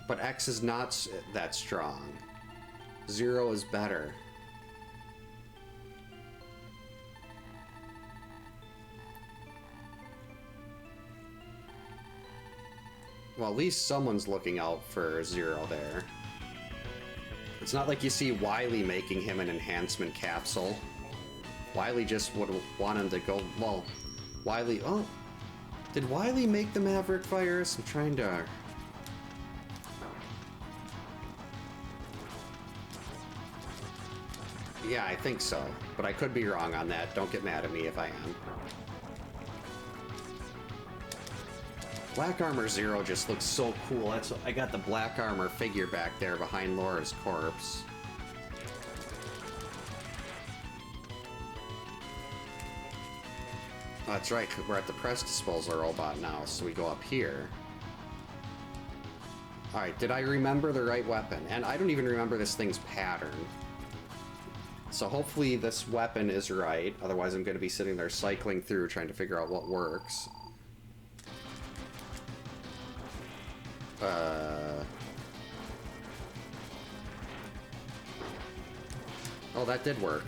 But X is not that strong. Zero is better. Well, at least someone's looking out for Zero there. It's not like you see Wily making him an enhancement capsule. Wily just would want him to go... Well, Wily... Oh! Did Wily make the Maverick virus? I'm trying to... Yeah, I think so. But I could be wrong on that. Don't get mad at me if I am. Black Armor Zero just looks so cool. I got the Black Armor figure back there behind Laura's corpse. Oh, that's right. We're at the press disposal robot now, so we go up here. Alright, did I remember the right weapon? And I don't even remember this thing's pattern. So hopefully this weapon is right. Otherwise I'm going to be sitting there cycling through trying to figure out what works. Oh, that did work.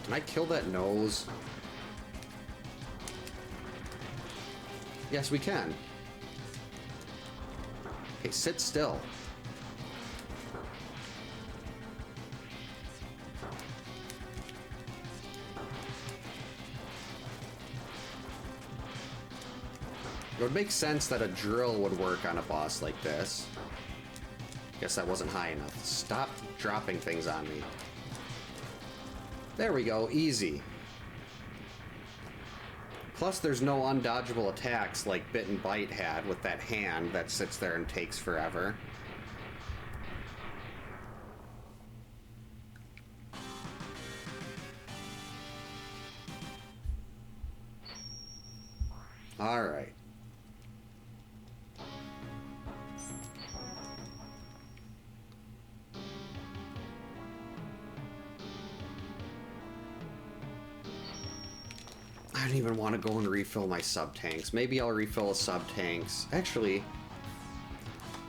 Can I kill that nose? Yes, we can. Okay, sit still. It would make sense that a drill would work on a boss like this. Guess that wasn't high enough. Stop dropping things on me. There we go, easy. Plus there's no undodgeable attacks like Bit and Byte had with that hand that sits there and takes forever. Alright. I don't even want to go and refill my sub-tanks. Maybe I'll refill the sub-tanks. Actually,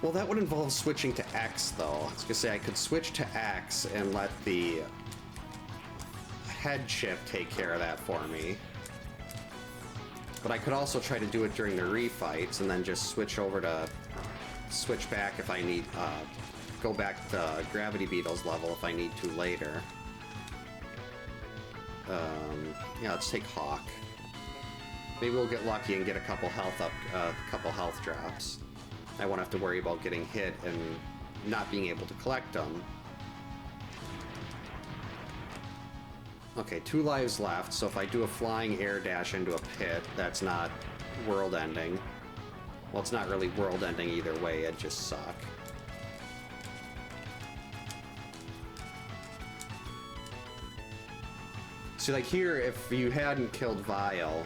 well, that would involve switching to X, though. I was going to say I could switch to X and let the head chip take care of that for me. But I could also try to do it during the refights and then just switch over to... switch back if I need... go back to Gravity Beetle's level if I need to later. Yeah, let's take Hawk. Maybe we'll get lucky and get a couple health drops. I won't have to worry about getting hit and not being able to collect them. Okay, 2 lives left, so if I do a flying air dash into a pit, that's not world-ending. Well, it's not really world-ending either way, it'd just suck. See, like here, if you hadn't killed Vile,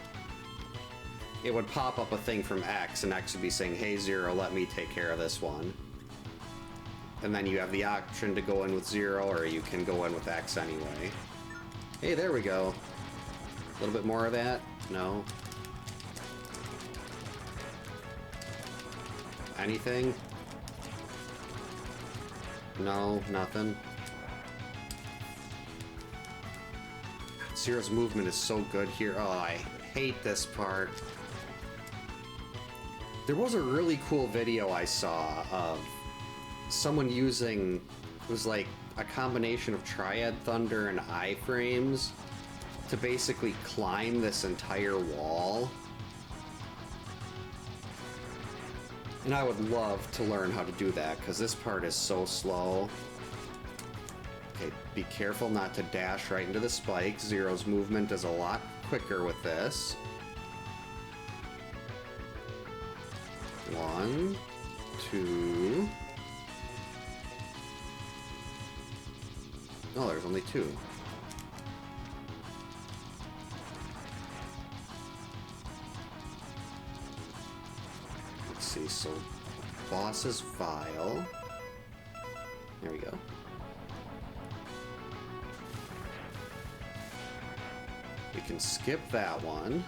it would pop up a thing from X, and X would be saying, hey, Zero, let me take care of this one. And then you have the option to go in with Zero, or you can go in with X anyway. Hey, there we go. A little bit more of that? No. Anything? No, nothing. Zero's movement is so good here. Oh, I hate this part. There was a really cool video I saw of someone using, it was like a combination of Triad Thunder and iframes to basically climb this entire wall. And I would love to learn how to do that, because this part is so slow. Okay, Be careful not to dash right into the spike. Zero's movement is a lot quicker with this. 1, 2. Oh, there's only 2. Let's see, so boss's vial. There we go. We can skip that one.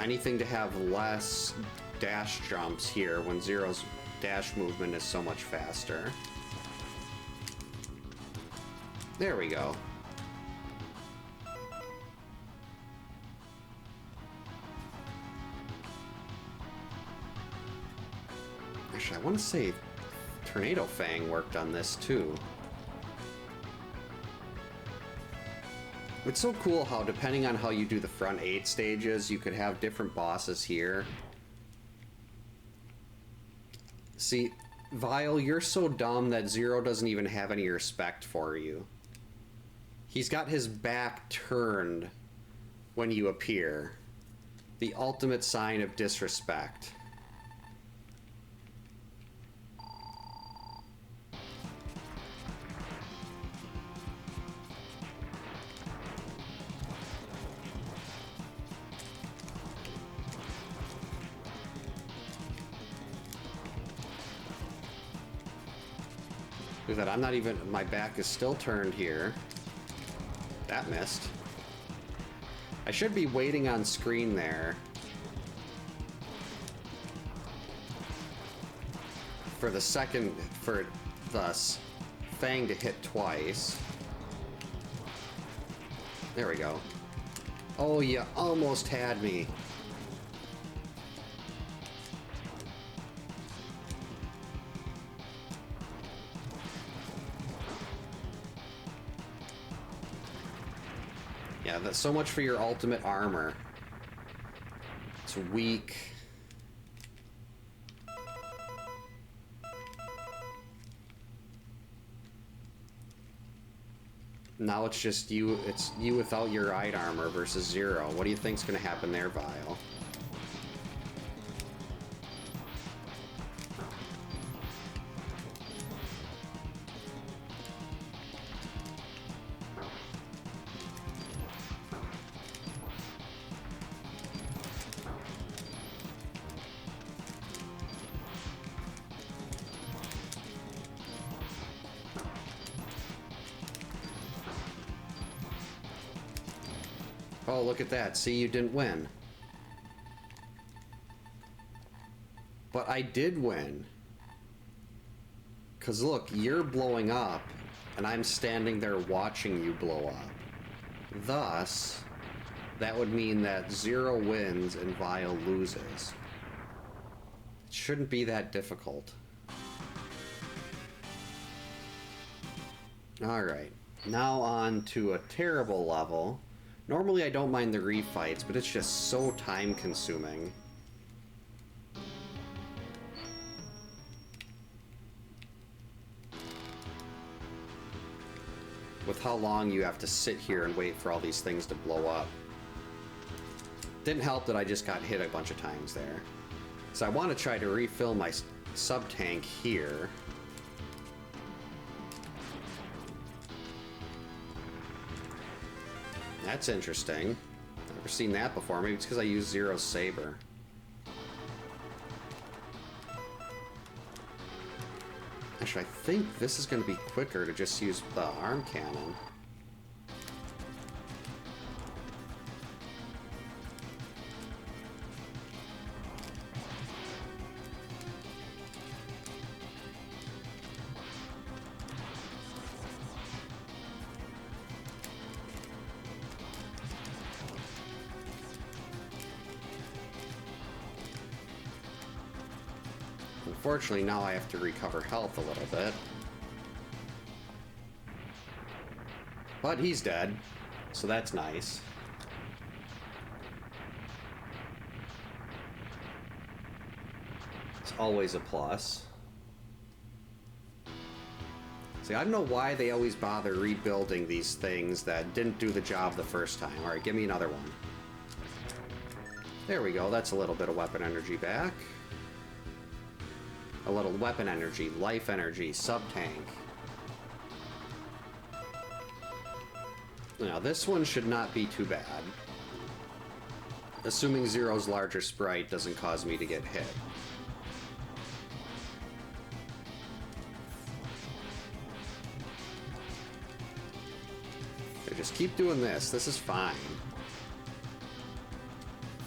Anything to have less dash jumps here when Zero's dash movement is so much faster. There we go. Actually, I want to say Tornado Fang worked on this too. It's so cool how, depending on how you do the front 8 stages, you could have different bosses here. See, Vile, you're so dumb that Zero doesn't even have any respect for you. He's got his back turned when you appear. The ultimate sign of disrespect. That I'm not even, my back is still turned here. That missed. I should be waiting on screen there for the second, for the Fang to hit twice. There we go. Oh, you almost had me. Yeah, that's so much for your ultimate armor. It's weak. Now it's just you, it's you without your Ide armor versus Zero. What do you think's gonna happen there, Vile? Oh, look at that. See, you didn't win. But I did win. 'Cause look, you're blowing up, and I'm standing there watching you blow up. Thus, that would mean that Zero wins and Vile loses. It shouldn't be that difficult. Alright, now on to a terrible level. Normally I don't mind the refights, but it's just so time-consuming. With how long you have to sit here and wait for all these things to blow up. Didn't help that I just got hit a bunch of times there. So I want to try to refill my sub-tank here. That's interesting. Never seen that before. Maybe it's because I used Zero's saber. Actually, I think this is going to be quicker to just use the arm cannon. Unfortunately, now I have to recover health a little bit. But he's dead, so that's nice. It's always a plus. See, I don't know why they always bother rebuilding these things that didn't do the job the first time. Alright, give me another one. There we go, that's a little bit of weapon energy back. A little weapon energy, life energy, sub-tank. Now, this one should not be too bad. Assuming Zero's larger sprite doesn't cause me to get hit. So just keep doing this. This is fine.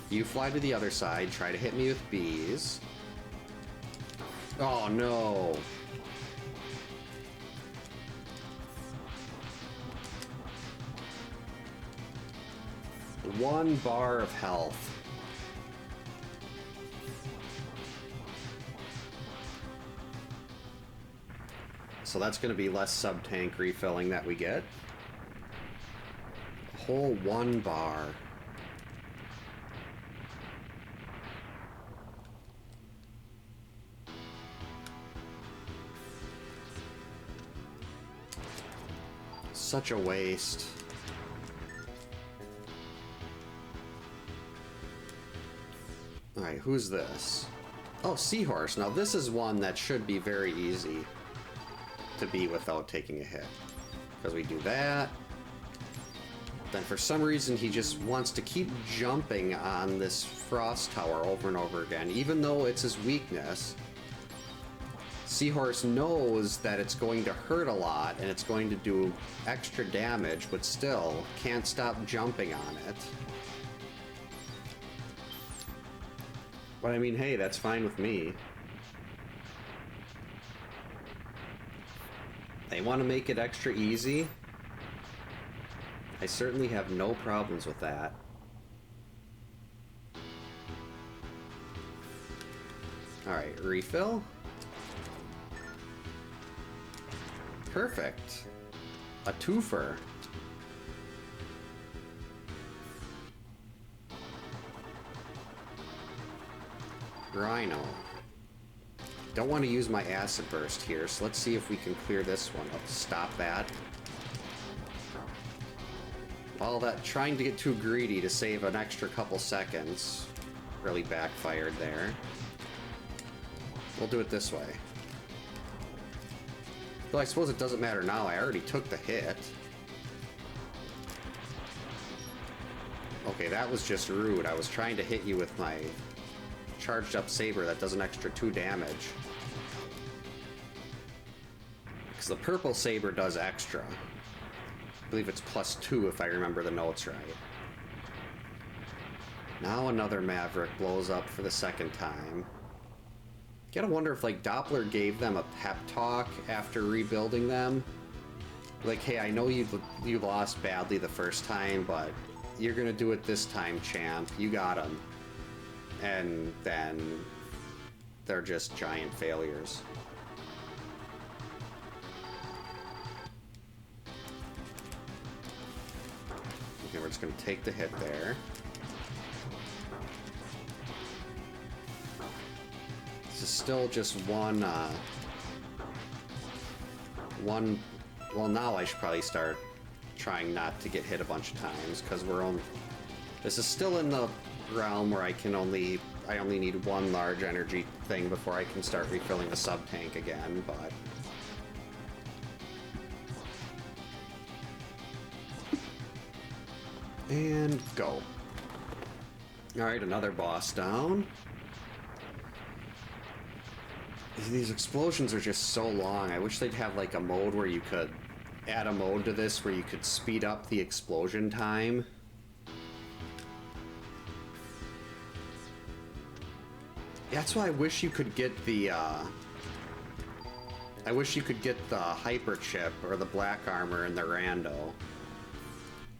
You fly to the other side. Try to hit me with bees. Oh, no. One bar of health. So that's going to be less sub-tank refilling that we get. A whole 1 bar. Such a waste. Alright, who's this? Oh, Seahorse. Now this is one that should be very easy to beat without taking a hit. Because we do that. Then for some reason he just wants to keep jumping on this frost tower over and over again, even though it's his weakness. Seahorse knows that it's going to hurt a lot and it's going to do extra damage, but still can't stop jumping on it. But I mean, hey, that's fine with me. They want to make it extra easy. I certainly have no problems with that. Alright, refill. Perfect. A twofer. Rhino. Don't want to use my acid burst here, so let's see if we can clear this one up. Stop that. All that trying to get too greedy to save an extra couple seconds really backfired there. We'll do it this way. Though I suppose it doesn't matter now, I already took the hit. Okay, that was just rude. I was trying to hit you with my charged up saber that does an extra 2 damage. Because the purple saber does extra. I believe it's +2 if I remember the notes right. Now another Maverick blows up for the second time. Gotta wonder if, like, Doppler gave them a pep talk after rebuilding them. Like, hey, I know you lost badly the first time, but you're gonna do it this time, champ. You got him. And then they're just giant failures. Okay, we're just gonna take the hit there. This is still just one, well, now I should probably start trying not to get hit a bunch of times, because this is still in the realm where I only need 1 large energy thing before I can start refilling the sub-tank again, but... And go. Alright, another boss down. These explosions are just so long. I wish they'd have like a mode where you could add a mode to this where you could speed up the explosion time. That's why I wish you could get the, I wish you could get the hyper chip or the black armor in the rando.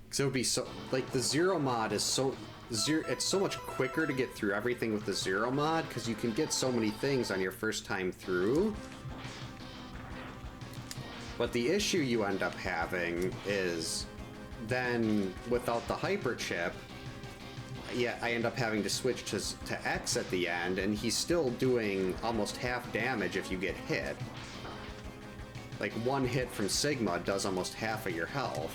Because it would be so, like, the Zero mod is so, it's so much quicker to get through everything with the Zero mod, because you can get so many things on your first time through. But the issue you end up having is then, without the hyper chip, yeah, I end up having to switch to X at the end, and he's still doing almost half damage if you get hit. Like, one hit from Sigma does almost half of your health,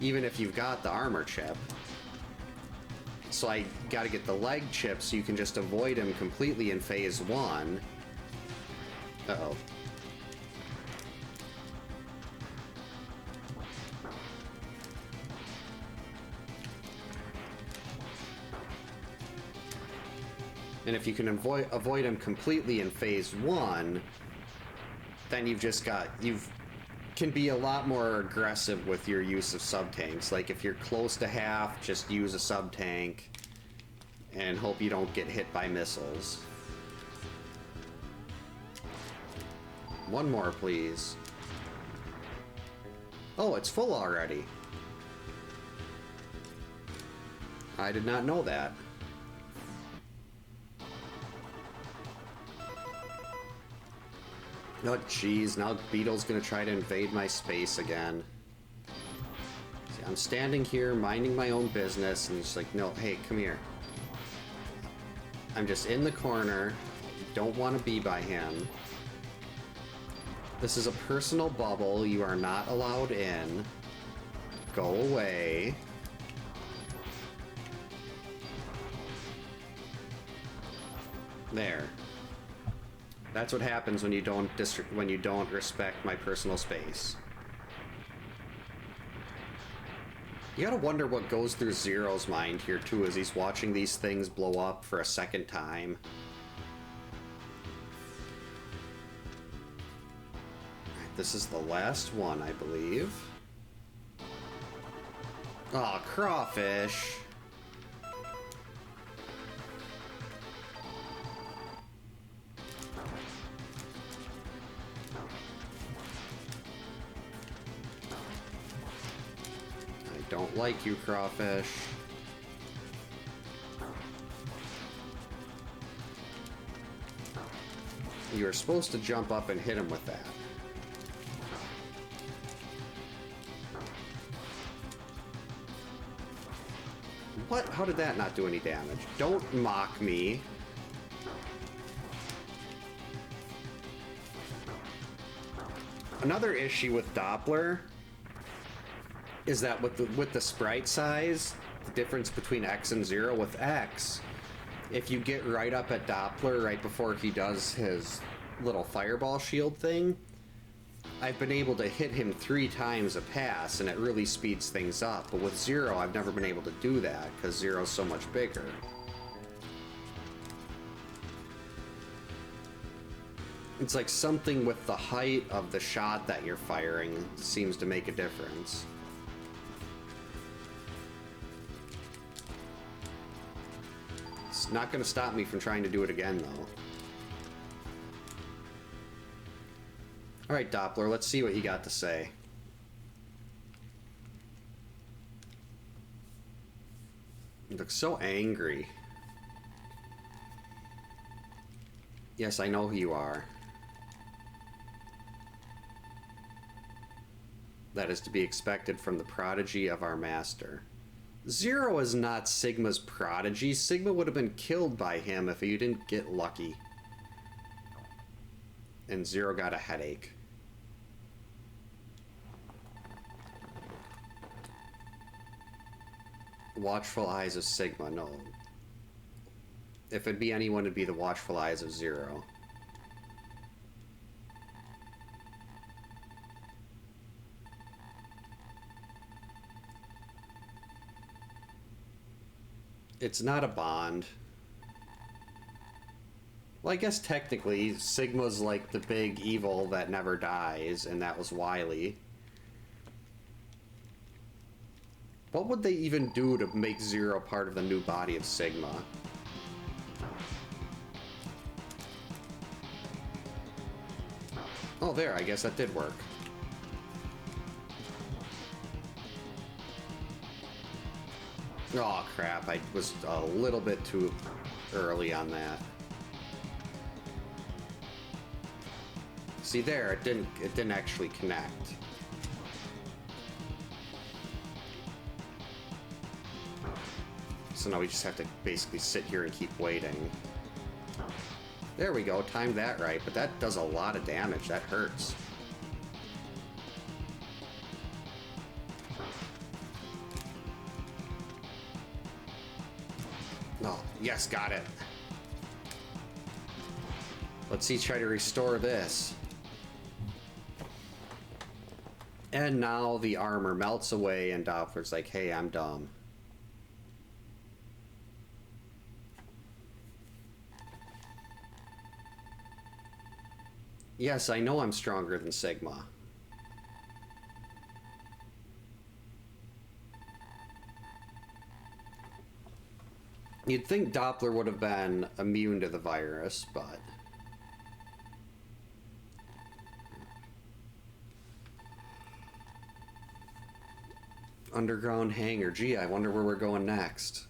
even if you've got the armor chip. So I gotta get the leg chip so you can just avoid him completely in phase 1. Uh-oh. And if you can avoid him completely in phase 1, then you've just got... can be a lot more aggressive with your use of sub-tanks. Like, if you're close to half, just use a sub-tank and hope you don't get hit by missiles. One more, please. Oh, it's full already. I did not know that. Oh, jeez, now Beetle's gonna try to invade my space again. See, I'm standing here, minding my own business, and he's like, no, hey, come here. I'm just in the corner. Don't want to be by him. This is a personal bubble. You are not allowed in. Go away. There. That's what happens when you don't respect my personal space. You gotta wonder what goes through Zero's mind here too, as he's watching these things blow up for a second time. Alright, this is the last one, I believe. Aw, crawfish. Don't like you, crawfish. You were supposed to jump up and hit him with that. What? How did that not do any damage? Don't mock me. Another issue with Doppler is that with the sprite size, the difference between X and Zero, with X, if you get right up at Doppler right before he does his little fireball shield thing, I've been able to hit him 3 times a pass, and it really speeds things up. But with Zero, I've never been able to do that, because Zero's so much bigger. It's like something with the height of the shot that you're firing seems to make a difference. It's not going to stop me from trying to do it again, though. Alright, Doppler, let's see what you got to say. You look so angry. Yes, I know who you are. That is to be expected from the prodigy of our master. Zero is not Sigma's prodigy. Sigma would have been killed by him if you didn't get lucky. And Zero got a headache. Watchful eyes of Sigma, no. If it'd be anyone, it'd be the watchful eyes of Zero. It's not a bond. Well, I guess technically Sigma's like the big evil that never dies, and that was Wily. What would they even do to make Zero part of the new body of Sigma? Oh, there, I guess that did work. Oh, crap, I was a little bit too early on that. See there, it didn't actually connect. So now we just have to basically sit here and keep waiting. There we go, timed that right, but that does a lot of damage. That hurts. No, yes, got it. Let's see, try to restore this. And now the armor melts away and Doppler's like, hey, I'm dumb. Yes, I know I'm stronger than Sigma. You'd think Doppler would have been immune to the virus, but... Underground hangar. Gee, I wonder where we're going next.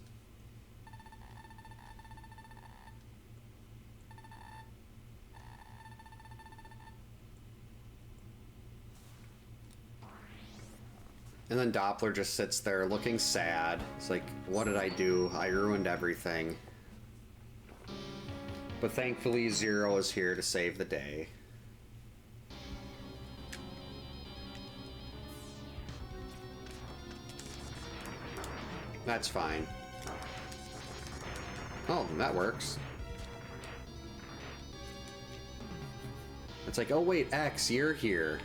And then Doppler just sits there looking sad. It's like, what did I do? I ruined everything. But thankfully, Zero is here to save the day. That's fine. Oh, that works. It's like, oh wait, X, you're here.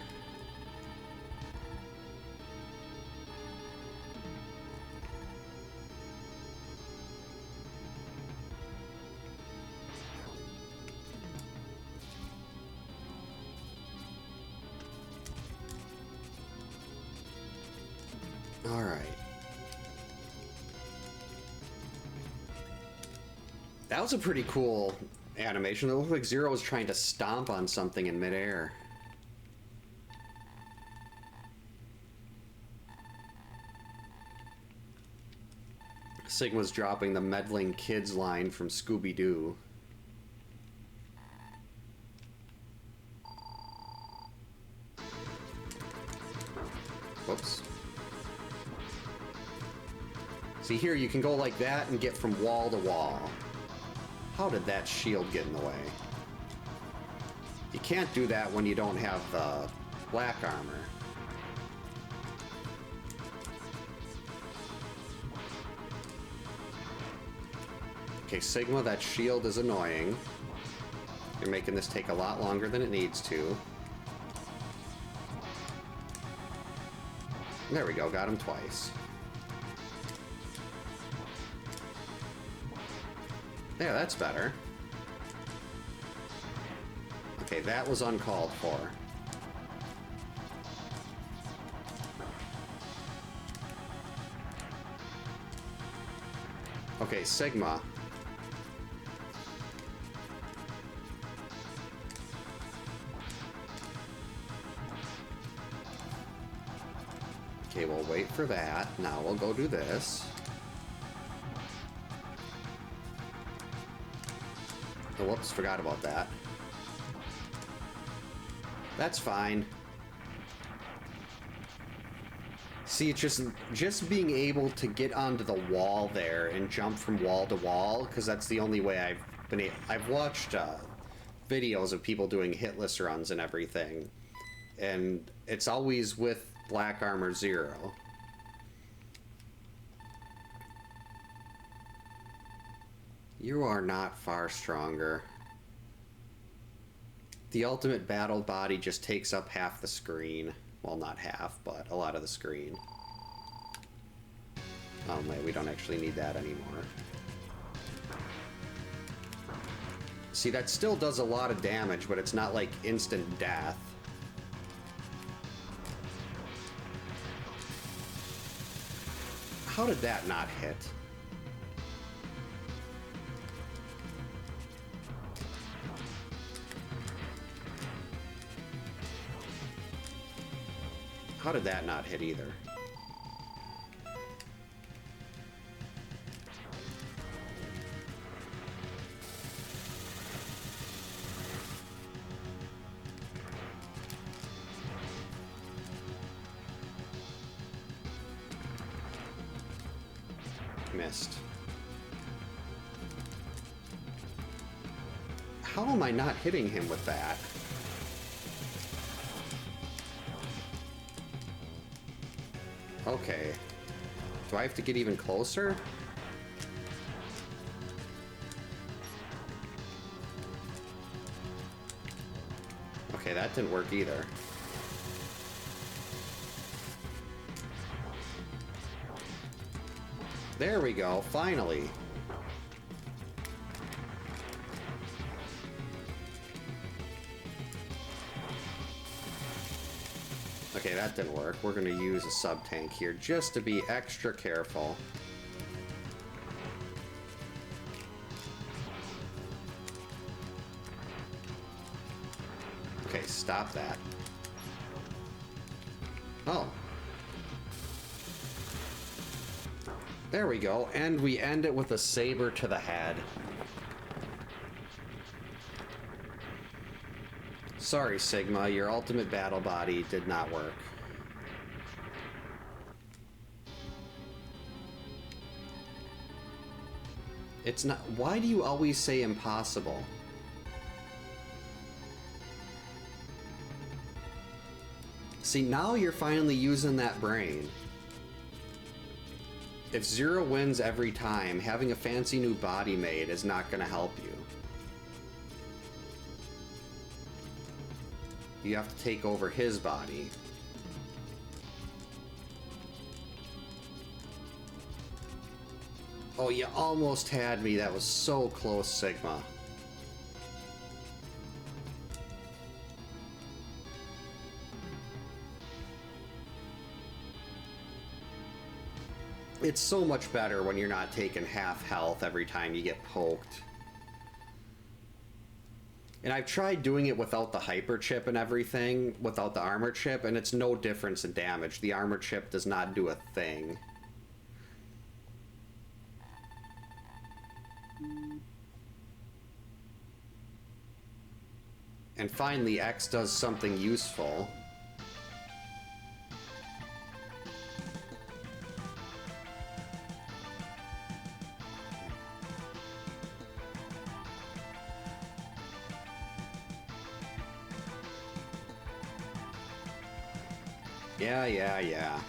All right. That was a pretty cool animation. It looked like Zero was trying to stomp on something in midair. Sigma's dropping the meddling kids line from Scooby-Doo. Whoops. See here, you can go like that and get from wall to wall. How did that shield get in the way? You can't do that when you don't have the black armor. Okay, Sigma, that shield is annoying. You're making this take a lot longer than it needs to. There we go, got him twice. Yeah, that's better. Okay, that was uncalled for. Okay, Sigma. Okay, we'll wait for that. Now we'll go do this. Oh, whoops, forgot about that. That's fine. See, it's just being able to get onto the wall there and jump from wall to wall, because that's the only way I've been able... I've watched videos of people doing hitless runs and everything, and it's always with Black Armor Zero. You are not far stronger. The ultimate battle body just takes up half the screen. Well, not half, but a lot of the screen. Oh, wait, we don't actually need that anymore. See, that still does a lot of damage, but it's not like instant death. How did that not hit? How did that not hit either? Missed. How am I not hitting him with that? Okay. Do I have to get even closer? that didn't work either. There we go, finally. Okay, that didn't work. We're gonna use a sub-tank here just to be extra careful. Okay, stop that. Oh. There we go, and we end it with a saber to the head. Sorry, Sigma, your ultimate battle body did not work. It's not... Why do you always say impossible? See, now you're finally using that brain. If Zero wins every time, having a fancy new body made is not going to help you. You have to take over his body. Oh, you almost had me. That was so close, Sigma. It's so much better when you're not taking half health every time you get poked. And I've tried doing it without the hyper chip and everything, without the armor chip, and it's no difference in damage. The armor chip does not do a thing. And finally, X does something useful. Yeah.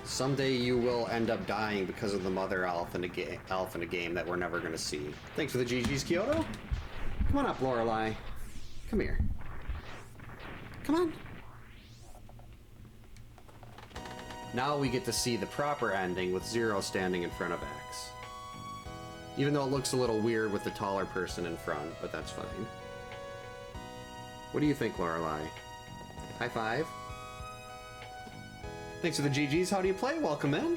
Someday you will end up dying because of the mother elf in a game that we're never going to see. Thanks for the GG's, Kyoto. Come on up, Lorelei. Come here. Come on. Now we get to see the proper ending with Zero standing in front of X. Even though it looks a little weird with the taller person in front, but that's fine. What do you think, Lorelei? High five? Thanks for the GGs. How do you play? Welcome in.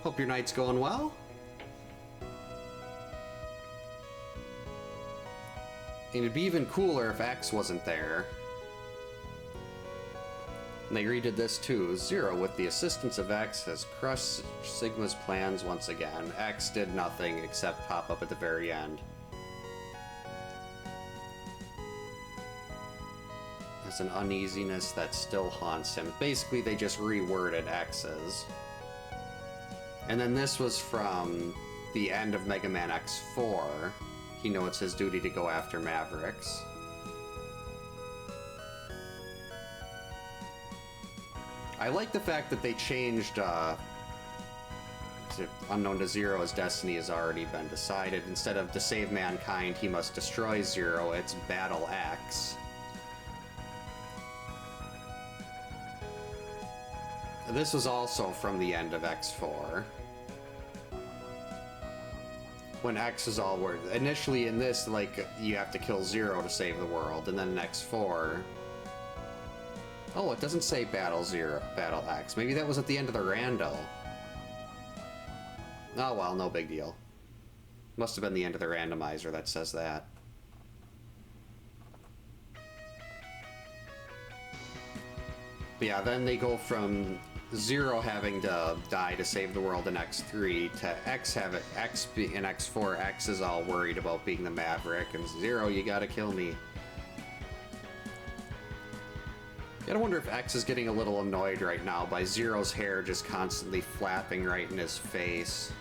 Hope your night's going well. And it'd be even cooler if X wasn't there. And they redid this too. Zero, with the assistance of X, has crushed Sigma's plans once again. X did nothing except pop up at the very end. There's an uneasiness that still haunts him. Basically, they just reworded X's. And then this was from the end of Mega Man X4. He knows it's his duty to go after Mavericks. I like the fact that they changed, unknown to Zero, his destiny has already been decided. Instead of to save mankind, he must destroy Zero, it's Battle X. This was also from the end of X4. When X is all worth. Initially in this, like, you have to kill Zero to save the world, and then in X4... Oh, it doesn't say Battle X. Maybe that was at the end of the rando. Oh well, no big deal. Must have been the end of the randomizer that says that. But yeah, then they go from Zero having to die to save the world in X3 to X in X4. X is all worried about being the Maverick, and Zero, you gotta kill me. I gotta wonder if X is getting a little annoyed right now by Zero's hair just constantly flapping right in his face.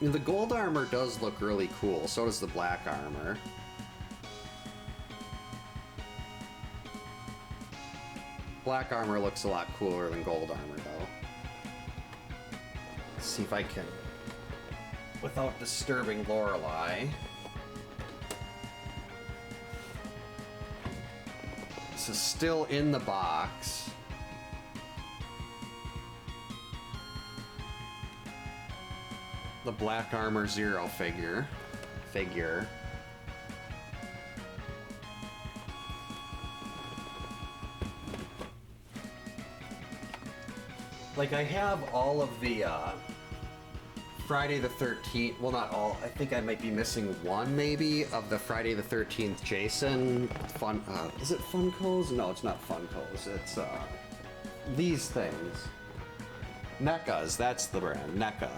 The gold armor does look really cool, so does the black armor. Black armor looks a lot cooler than gold armor, though. Let's see if I can, without disturbing Lorelei. This is still in the box. The Black Armor Zero figure. Like, I have all of the Friday the 13th, well, not all, I think I might be missing one maybe of the Friday the 13th Jason is it Funkos? No, it's not Funkos, it's these things. NECAs, that's the brand, NECA.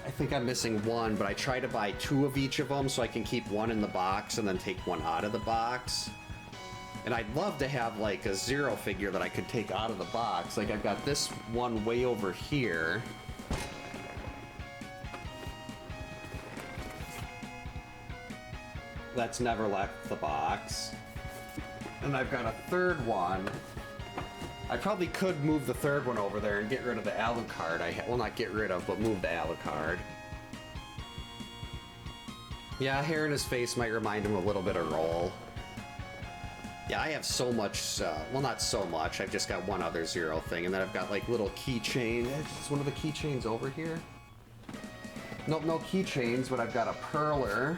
I think I'm missing one, but I try to buy 2 of each of them so I can keep one in the box and then take one out of the box. And I'd love to have like a Zero figure that I could take out of the box. Like I've got this one way over here. That's never left the box. And I've got a third one. I probably could move the third one over there and get rid of the Alucard. Well, not get rid of, but move the Alucard. Yeah, hair in his face might remind him a little bit of Roll. Yeah, I have so much, well, not so much. I've just got one other Zero thing, and then I've got like little keychain. Is one of the keychains over here? Nope, no keychains, but I've got a Perler.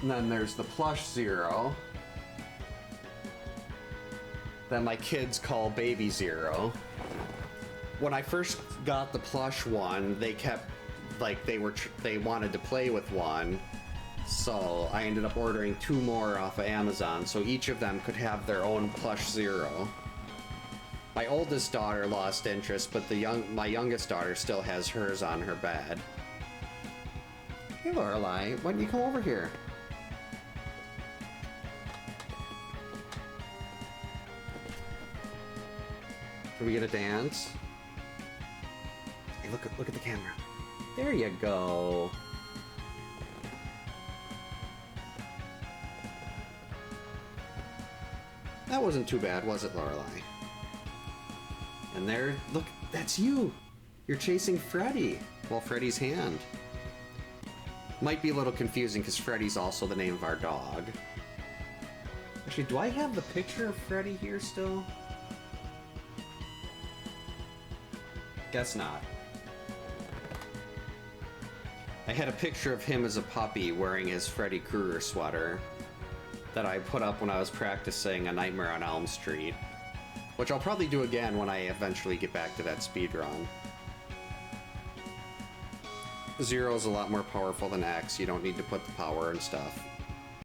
And then there's the plush Zero that my kids call Baby Zero. When I first got the plush one, they kept, like, they wanted to play with one, so I ended up ordering 2 more off of Amazon, so each of them could have their own plush Zero. My oldest daughter lost interest, but my youngest daughter still has hers on her bed. Hey Lorelei, why don't you come over here? Can we get a dance? Hey, look at the camera. There you go. That wasn't too bad, was it, Lorelei? And there, look, that's you. You're chasing Freddy. Well, Freddy's hand. Might be a little confusing because Freddy's also the name of our dog. Actually, do I have the picture of Freddy here still? Guess not. I had a picture of him as a puppy wearing his Freddy Krueger sweater that I put up when I was practicing A Nightmare on Elm Street, which I'll probably do again when I eventually get back to that speedrun. Zero's a lot more powerful than X. You don't need to put the power and stuff.